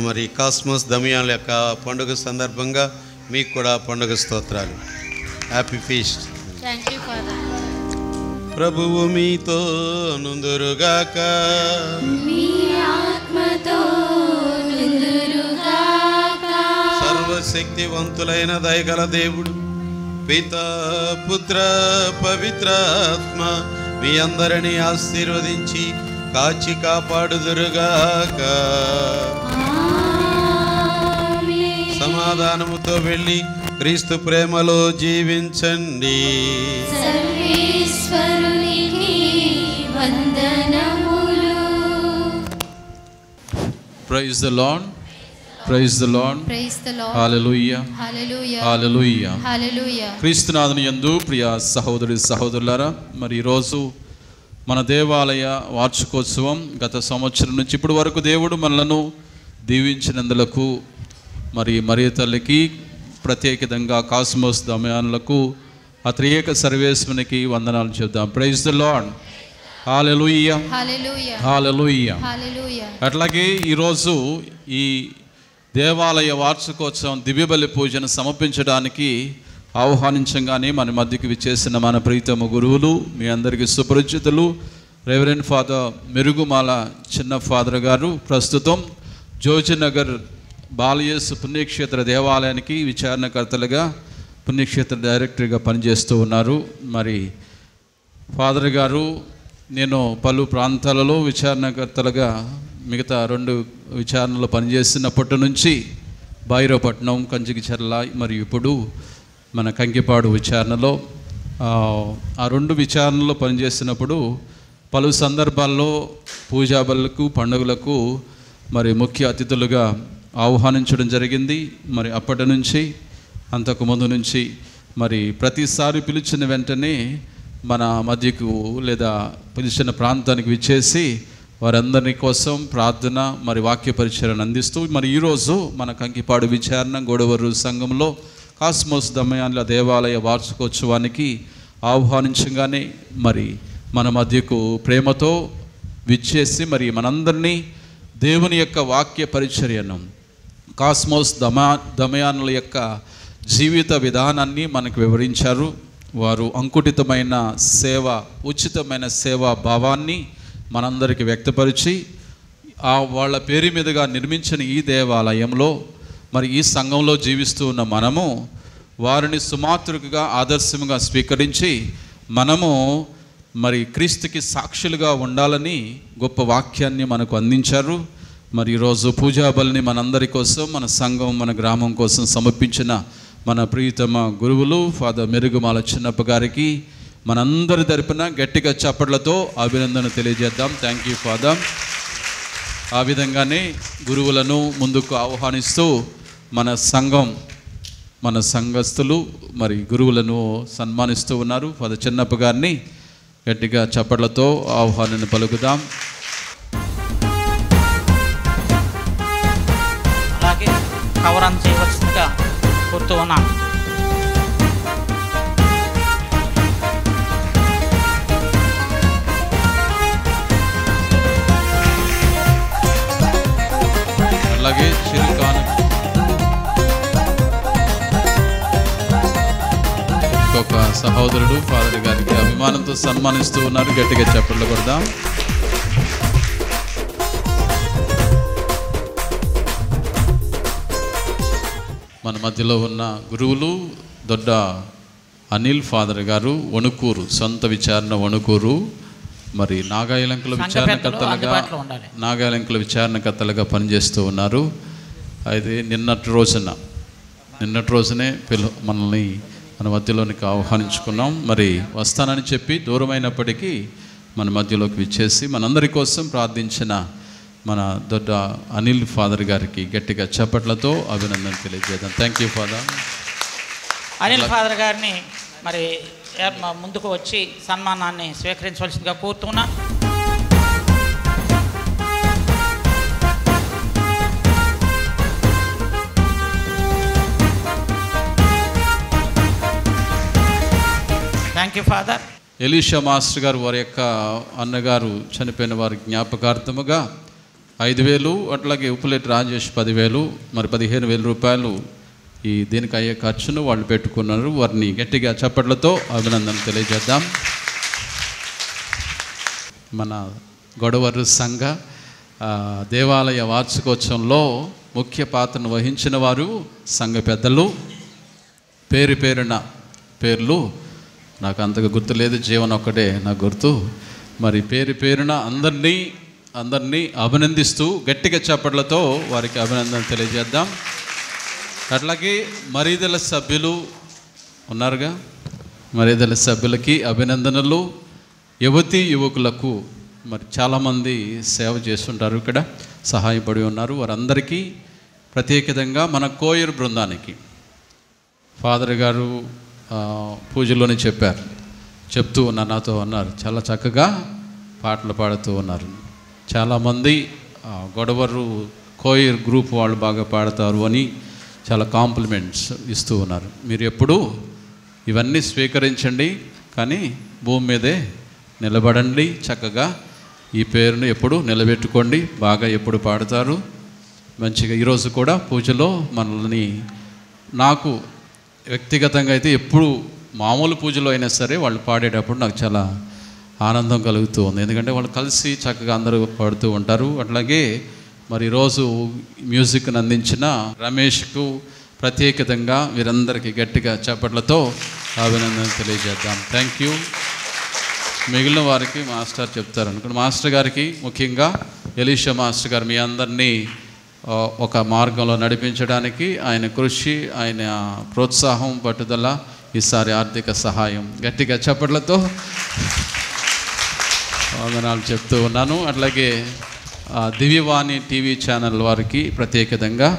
మరి కాస్మస్ దమియాల యొక్క పండుగ సందర్భంగా మీకు కూడా పండుగ స్తోత్రాలు. Happy feast. ప్రభువు మీతో నుందురుగాక. సర్వశక్తివంతులైన దయగల దేవుడు పితా, పుత్ర, పవిత్రాత్మ మీ అందరినీ ఆశీర్వదించి కాచి కాపాడుదురుగాక. సమాధానముతో వెళ్ళి క్రీస్తు ప్రేమలో జీవించండి. Praise the lord. Praise the lord. Praise the lord. హల్లెలూయా. హల్లెలూయా. హల్లెలూయా. హల్లెలూయా. క్రీస్తునాథుని యందు ప్రియ సహోదరి సహోదరులారా, మరి ఈరోజు మన దేవాలయ వార్షికోత్సవం. గత సంవత్సరం నుంచి ఇప్పటి వరకు దేవుడు మనలను దీవించినందులకు మరి మరియ తల్లికి, ప్రత్యేకంగా కాస్మోస్ దమయానులకు, ఆ త్రియేక సర్వేశ్వరునికి వందనాలు చెప్దాం. Praise the lord. హల్లెలూయా. హల్లెలూయా. హల్లెలూయా. హల్లెలూయా. అట్లాగే ఈరోజు ఈ దేవాలయ వార్షికోత్సవం దివ్యబలి పూజను సమర్పించడానికి ఆహ్వానించగానే మన మధ్యకి విచ్చేసిన మన ప్రీతమ గురువులు, మీ అందరికీ సుపరిచితులు రెవరెండ్ ఫాదర్ మెరుగుమాల చిన్న ఫాదర్ గారు ప్రస్తుతం జోజినగర్ బాలయేసు పుణ్యక్షేత్ర దేవాలయానికి విచారణకర్తలుగా, పుణ్యక్షేత్ర డైరెక్టర్గా పనిచేస్తూ ఉన్నారు. మరి ఫాదర్ గారు నేను పలు ప్రాంతాలలో విచారణకర్తలుగా మిగతా 2 విచారణలో పనిచేస్తున్నప్పటి నుంచి భైరవపట్నం, కంచికిచర్ల మరియు ఇప్పుడు మన కంకిపాడు విచారణలో ఆ 2 విచారణలో పనిచేస్తున్నప్పుడు పలు సందర్భాల్లో పూజా బలులకు, పండుగలకు మరి ముఖ్య అతిథులుగా ఆహ్వానించడం జరిగింది. మరి అప్పటి నుంచి అంతకుముందు నుంచి మరి ప్రతిసారి పిలిచిన వెంటనే మన మధ్యకు లేదా పిలిచిన ప్రాంతానికి విచ్చేసి వారందరి కోసం ప్రార్థన మరి వాక్య పరిచయాన్ని అందిస్తూ మరి ఈరోజు మన కంకిపాడు విచారణ గోడవరు సంఘంలో కాస్మోస్ దమయాన్ల దేవాలయ వార్షికోత్సవానికి ఆహ్వానించగానే మరి మన మధ్యకు ప్రేమతో విచ్చేసి మరి మనందరినీ దేవుని యొక్క వాక్య పరిచర్యను, కాస్మోస్ దమయానుల యొక్క జీవిత విధానాన్ని మనకు వివరించారు. వారు అంకుటితమైన సేవ, ఉచితమైన సేవా భావాన్ని మనందరికీ వ్యక్తపరిచి వాళ్ళ పేరు మీదుగా నిర్మించిన ఈ దేవాలయంలో మరి ఈ సంఘంలో జీవిస్తూ ఉన్న మనము వారిని సుమాతృకగా ఆదర్శంగా స్వీకరించి మనము మరి క్రీస్తుకి సాక్షులుగా ఉండాలని గొప్ప వాక్యాన్ని మనకు అందించారు. మరి ఈరోజు పూజా బలిని మనందరి కోసం, మన సంఘం, మన గ్రామం కోసం సమర్పించిన మన ప్రియతమ గురువులు ఫాదర్ మెరుగుమాల చిన్నప్ప గారికి మనందరి తరపున గట్టిగా చప్పట్లతో అభినందన తెలియజేద్దాం. Thank you father. ఆ విధంగానే గురువులను ముందుకు ఆహ్వానిస్తూ మన సంఘం, మన సంఘస్థులు మరి గురువులను సన్మానిస్తూ ఉన్నారు. ఫాదర్ చిన్నప్ప గారిని గట్టిగా చప్పట్లతో ఆహ్వానాన్ని పలుకుదాం. అలాగే కవరం చేయవలసిందిగా కోరుతూ ఉన్నాను. అలాగే చిరుకాను ఇంకొక సహోదరుడు ఫాదర్ గారికి అభిమానంతో సన్మానిస్తూ ఉన్నారు. గట్టిగా చప్పట్లు కొడదాం. మన మధ్యలో ఉన్న గురువులు దొడ్డ అనిల్ ఫాదర్ గారు, వణుకూరు, సొంత విచారణ వణుకూరు. మరి నాగాలంకల విచారణకర్తలుగా పనిచేస్తూ ఉన్నారు. అయితే నిన్నటి రోజునే మనల్ని మన మధ్యలోనికి ఆహ్వానించుకున్నాం. మరి వస్తానని చెప్పి దూరమైనప్పటికీ మన మధ్యలోకి విచ్చేసి మనందరి కోసం ప్రార్థించిన మన దొడ్డ అనిల్ ఫాదర్ గారికి గట్టిగా చప్పట్లతో అభినందన తెలియజేద్దాం. Thank you father. Anil father గారిని మరి ముందుకు వచ్చి సన్మానాన్ని స్వీకరించవలసిందిగా కోరుతున్నా. Thank you father. Elisha master గారు వారి యొక్క అన్నగారు చనిపోయిన వారి జ్ఞాపకార్థముగా 5,000, అట్లాగే ఉప్పులేటి రాజేష్ 10,000, మరి 15,000 రూపాయలు ఈ దీనికి అయ్యే ఖర్చును వాళ్ళు పెట్టుకున్నారు. వారిని గట్టిగా చప్పట్లతో అభినందన తెలియజేద్దాం. మన గొడవరు సంఘ దేవాలయ వార్షికోత్సవంలో ముఖ్య పాత్రను వహించిన వారు సంఘ పెద్దలు. పేర్లు నాకు అంతగా గుర్తులేదు, జీవన్ ఒక్కటే నాకు గుర్తు. మరి పేరున అందరినీ అభినందిస్తూ గట్టిగా చప్పట్లతో వారికి అభినందన తెలియజేద్దాం. అట్లాగే మరీదల సభ్యులు ఉన్నారుగా, మరీదల సభ్యులకి అభినందనలు. యువకులకు మరి చాలామంది సేవ చేస్తుంటారు, ఇక్కడ సహాయపడి ఉన్నారు. వారందరికీ ప్రత్యేకంగా మన కోయర్ బృందానికి ఫాదర్ గారు పూజలోనే చెప్తూ ఉన్నారు, నాతో అన్నారు, చాలా చక్కగా పాటలు పాడుతూ ఉన్నారు. చాలామంది గొడవరు కోయర్ గ్రూప్ వాళ్ళు బాగా పాడతారు అని చాలా కాంప్లిమెంట్స్ ఇస్తూ ఉన్నారు. మీరు ఎప్పుడు ఇవన్నీ స్వీకరించండి, కానీ భూమి మీదే నిలబడండి, చక్కగా ఈ పేరును ఎప్పుడు నిలబెట్టుకోండి, బాగా ఎప్పుడు పాడతారు మంచిగా. ఈరోజు కూడా పూజలో మనల్ని, నాకు వ్యక్తిగతంగా అయితే ఎప్పుడు మామూలు పూజలో అయినా సరే వాళ్ళు పాడేటప్పుడు నాకు చాలా ఆనందం కలుగుతూ ఉంది, ఎందుకంటే వాళ్ళు కలిసి చక్కగా అందరూ పాడుతూ ఉంటారు. అట్లాగే మరి ఈరోజు మ్యూజిక్ని అందించిన రమేష్కు ప్రత్యేకంగా వీరందరికీ గట్టిగా చప్పట్లతో అభినందన తెలియజేద్దాం. Thank you. మిగిలిన వారికి మాస్టర్ చెప్తారు అనుకోండి. మాస్టర్ గారికి ముఖ్యంగా ఎలీషా మాస్టర్ గారు మీ అందరినీ ఒక మార్గంలో నడిపించడానికి ఆయన కృషి, ఆయన ప్రోత్సాహం, పట్టుదల, ఈసారి ఆర్థిక సహాయం గట్టిగా చప్పట్లతో వందనాలు చెప్తూ ఉన్నాను. అట్లాగే దివ్యవాణి టీవీ ఛానల్ వారికి ప్రత్యేకంగా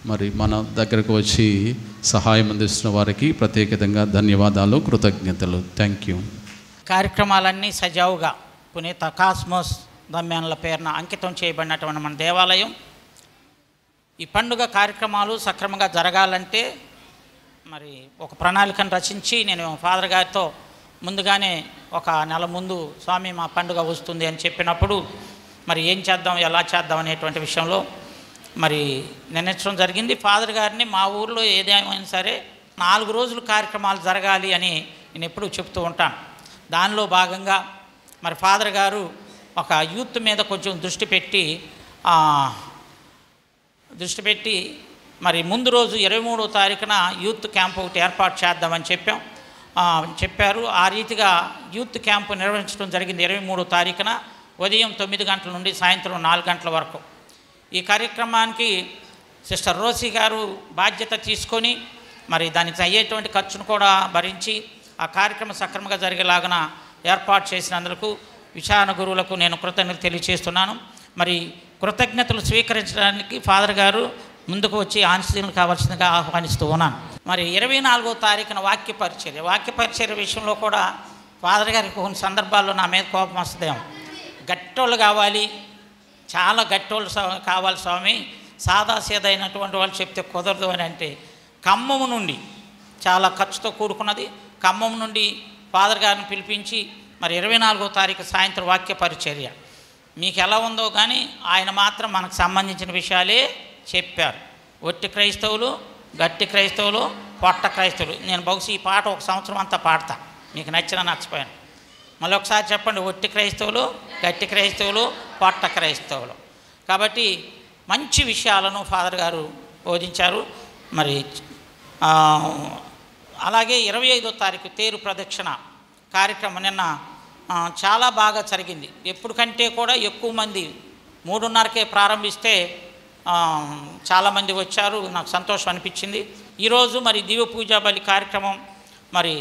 మరి మన దగ్గరకు వచ్చి సహాయం అందిస్తున్న వారికి ప్రత్యేకంగా ధన్యవాదాలు, కృతజ్ఞతలు. Thank you. కార్యక్రమాలన్నీ సజావుగా పునీత కాస్మోస్ దమ్యాన్ల పేరున అంకితం చేయబడినటువంటి మన దేవాలయం. ఈ పండుగ కార్యక్రమాలు సక్రమంగా జరగాలంటే మరి ఒక ప్రణాళికను రచించి నేను ఫాదర్ గారితో ముందుగానే ఒక నెల ముందు స్వామి మా పండుగ వస్తుంది అని చెప్పినప్పుడు మరి ఏం చేద్దాం, ఎలా చేద్దాం అనేటువంటి విషయంలో మరి నిర్ణయించడం జరిగింది. ఫాదర్ గారిని మా ఊర్లో ఏదేమైనా సరే 4 రోజులు కార్యక్రమాలు జరగాలి అని నేను ఎప్పుడూ చెప్తూ ఉంటాను. దానిలో భాగంగా మరి ఫాదర్ గారు ఒక యూత్ మీద కొంచెం దృష్టి పెట్టి మరి ముందు రోజు 23వ తారీఖున యూత్ క్యాంప్ ఒకటి ఏర్పాటు చేద్దామని చెప్పారు. ఆ రీతిగా యూత్ క్యాంపు నిర్వహించడం జరిగింది 23వ తారీఖున ఉదయం 9 గంటల నుండి సాయంత్రం 4 గంటల వరకు. ఈ కార్యక్రమానికి సిస్టర్ రోసీ గారు బాధ్యత తీసుకొని మరి దానికి అయ్యేటువంటి ఖర్చును కూడా భరించి ఆ కార్యక్రమం సక్రమంగా జరిగేలాగా ఏర్పాటు చేసినందుకు విచారణ గురువులకు నేను కృతజ్ఞతలు తెలియజేస్తున్నాను. మరి కృతజ్ఞతలు స్వీకరించడానికి ఫాదర్ గారు ముందుకు వచ్చి ఆశీస్సులు కావాల్సిందిగా ఆహ్వానిస్తూ ఉన్నాను. మరి 24వ తారీఖున వాక్య పరిచర్య విషయంలో కూడా ఫాదర్ గారికి కొన్ని సందర్భాల్లో నా మీద కోపం వస్తుందేమో. గట్టోళ్ళు కావాలి, చాలా గట్టోళ్ళు కావాలి స్వామి, సాదాసీదైనటువంటి వాళ్ళు చెప్తే కుదరదు అని అంటే ఖమ్మం నుండి చాలా ఖర్చుతో కూడుకున్నది. ఖమ్మం నుండి ఫాదర్ గారిని పిలిపించి మరి 24వ తారీఖు సాయంత్రం వాక్య పరిచర్య మీకు ఎలా ఉందో కానీ ఆయన మాత్రం మనకు సంబంధించిన విషయాలే చెప్పారు. ఒట్టి క్రైస్తవులు, గట్టి క్రైస్తవులు, పొట్ట క్రైస్తవులు. నేను బహుశా ఈ పాట 1 సంవత్సరం అంతా పాడతా, మీకు నచ్చపోయాను. మళ్ళీ ఒకసారి చెప్పండి, ఒట్టి క్రైస్తవులు, గట్టి క్రైస్తవులు, పొట్ట క్రైస్తవులు. కాబట్టి మంచి విషయాలను ఫాదర్ గారు బోధించారు. మరి అలాగే 25వ తారీఖు తేరు ప్రదక్షిణ కార్యక్రమం నిన్న చాలా బాగా జరిగింది. ఎప్పుడు కంటే కూడా ఎక్కువ మంది 3:30కే ప్రారంభిస్తే చాలామంది వచ్చారు. నాకు సంతోషం అనిపించింది. ఈరోజు మరి దివ్య పూజా బలి కార్యక్రమం మరి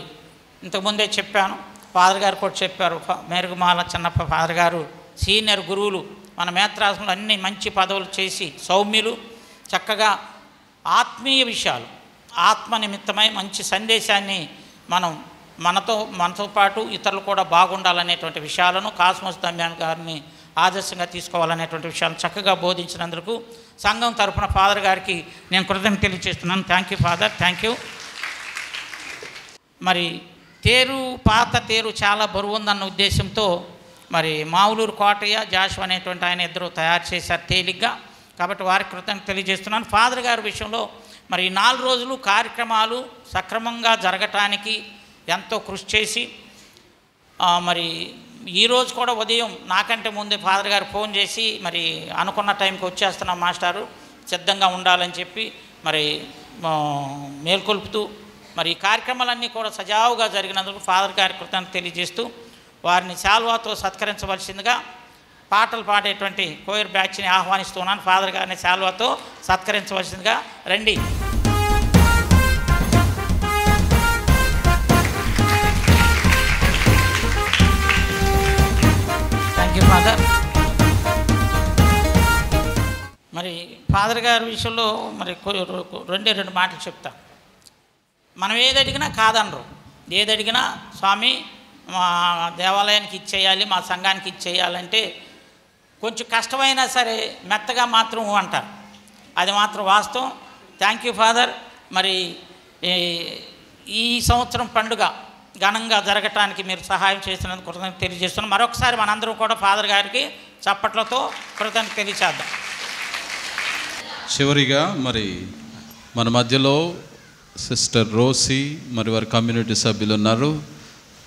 ఇంతకుముందే చెప్పాను, ఫాదర్ గారు కూడా చెప్పారు. మేరుగుమాల చిన్నప్ప ఫాదర్ గారు సీనియర్ గురువులు మన మేత్రాసంలో అన్ని మంచి పదవులు చేసి సౌమ్యులు, చక్కగా ఆత్మీయ విషయాలు ఆత్మ నిమిత్తమై మంచి సందేశాన్ని మనతో పాటు ఇతరులు కూడా బాగుండాలనేటువంటి విషయాలను కాస్మోస్ దమ్యాన్ గారిని ఆదర్శంగా తీసుకోవాలనేటువంటి విషయాలను చక్కగా బోధించినందుకు సంఘం తరఫున ఫాదర్ గారికి నేను కృతజ్ఞతలు తెలియజేస్తున్నాను. Thank you father, thank you. మరి పాత తేరు చాలా బరువు ఉందన్న ఉద్దేశంతో మరి మావులూరు కోటయ్య జాషువా అనేటువంటి ఆయన ఇద్దరు తయారు చేశారు తేలిగ్గా. కాబట్టి వారికి కృతజ్ఞతలు తెలియజేస్తున్నాను. ఫాదర్ గారి విషయంలో మరి 4 రోజులు కార్యక్రమాలు సక్రమంగా జరగటానికి ఎంతో కృషి చేసి మరి ఈరోజు కూడా ఉదయం నాకంటే ముందే ఫాదర్ గారు ఫోన్ చేసి మరి అనుకున్న టైంకి వచ్చేస్తున్నాం మాస్టారు, సిద్ధంగా ఉండాలని చెప్పి మరి మేల్కొల్పుతూ మరి ఈ కార్యక్రమాలన్నీ కూడా సజావుగా జరిగినందుకు ఫాదర్ గారి కృతజ్ఞతలు తెలియజేస్తూ వారిని శాల్వాతో సత్కరించవలసిందిగా పాటలు పాడేటువంటి కోయర్ బ్యాచ్ని ఆహ్వానిస్తున్నాను. ఫాదర్ గారిని శాల్వాతో సత్కరించవలసిందిగా రండి. Thank you father. మరి ఫాదర్ గారి విషయంలో మరి 2 మాటలు చెప్తా. మనం ఏది అడిగినా కాదనరు, ఏది అడిగినా స్వామి మా దేవాలయానికి ఇచ్చేయాలి, మా సంఘానికి ఇచ్చేయాలంటే కొంచెం కష్టమైనా సరే మెత్తగా మాత్రం అంటారు. అది మాత్రం వాస్తవం. Thank you father. మరి ఈ సంవత్సరం పండుగ ఘనంగా జరగటానికి మీరు సహాయం చేసినందుకు కృతజ్ఞతలు తెలియజేస్తున్నాం. మరొకసారి మనందరం కూడా ఫాదర్ గారికి చప్పట్లతో కృతజ్ఞతలు తెలియచేద్దాం. చివరిగా మరి మన మధ్యలో సిస్టర్ రోసి మరి వారి కమ్యూనిటీ సభ్యులు ఉన్నారు.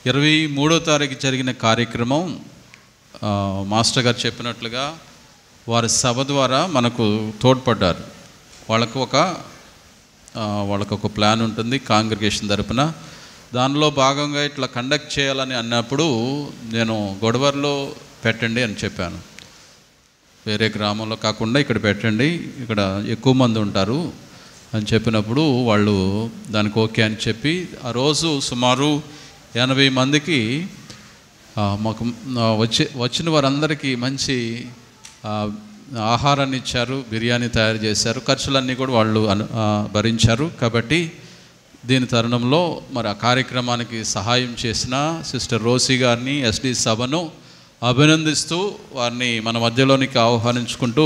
23వ తారీఖు జరిగిన కార్యక్రమం మాస్టర్ గారు చెప్పినట్లుగా వారి సభ ద్వారా మనకు తోడ్పడ్డారు. వాళ్ళకు ఒక ప్లాన్ ఉంటుంది కాంగ్రిగేషన్ తరపున. దానిలో భాగంగా ఇట్లా కండక్ట్ చేయాలని అన్నప్పుడు నేను గొడవర్లో పెట్టండి అని చెప్పాను. వేరే గ్రామంలో కాకుండా ఇక్కడ పెట్టండి, ఇక్కడ ఎక్కువ మంది ఉంటారు అని చెప్పినప్పుడు వాళ్ళు దానికి ఓకే అని చెప్పి ఆ రోజు సుమారు 80 మందికి మాకు వచ్చిన వారందరికీ మంచి ఆహారాన్ని ఇచ్చారు, బిర్యానీ తయారు చేశారు, ఖర్చులన్నీ కూడా వాళ్ళు భరించారు. కాబట్టి దీని తరుణంలో మరి ఆ కార్యక్రమానికి సహాయం చేసిన సిస్టర్ రోసి గారిని ఎస్డి సభను అభినందిస్తూ వారిని మన మధ్యలోనికి ఆహ్వానించుకుంటూ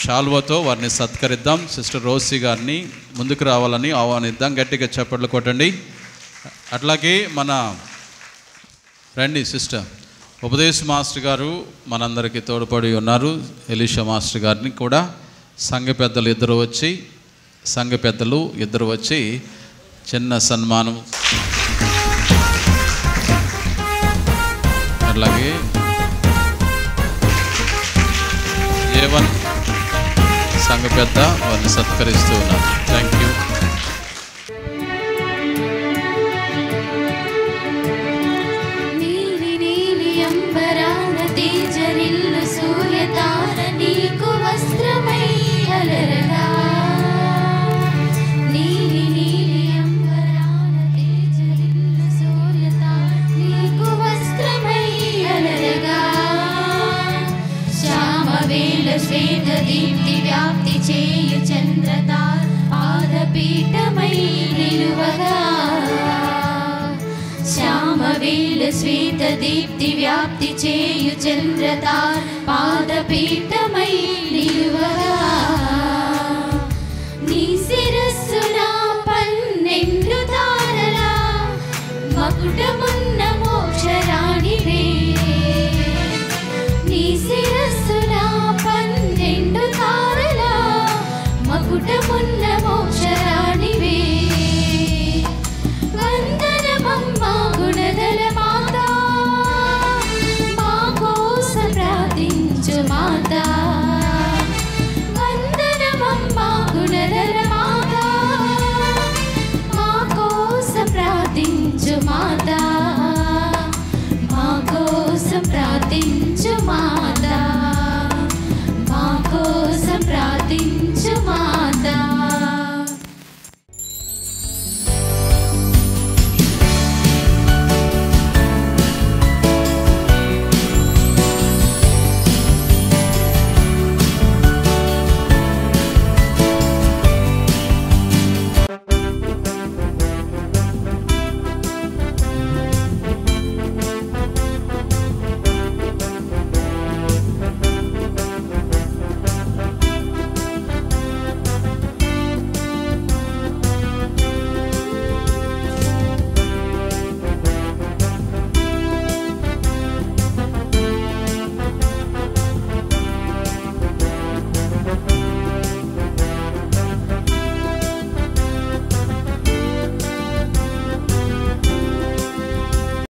షాల్వాతో వారిని సత్కరిద్దాం. సిస్టర్ రోసి గారిని ముందుకు రావాలని ఆహ్వానిద్దాం. గట్టిగా చప్పట్లు కొట్టండి. అట్లాగే మన రండి సిస్టర్ ఉపదేశ్ మాస్టర్ గారు మనందరికీ తోడ్పడి ఉన్నారు. ఎలీషా మాస్టర్ గారిని కూడా సంఘ పెద్దలు ఇద్దరు వచ్చి చిన్న సన్మానం. అలాగే ఏవన్ సంఘ పెద్ద వారిని సత్కరిస్తూ ఉన్నారు. Thank you. దీప్తి వ్యాప్తి చేయు చంద్రతార్ పాదపీఠమై నిలువగా శ్యామవేళ శ్వేత దీప్తి వ్యాప్తి చేయు చంద్రతార్ పాదపీఠమై నిలువగా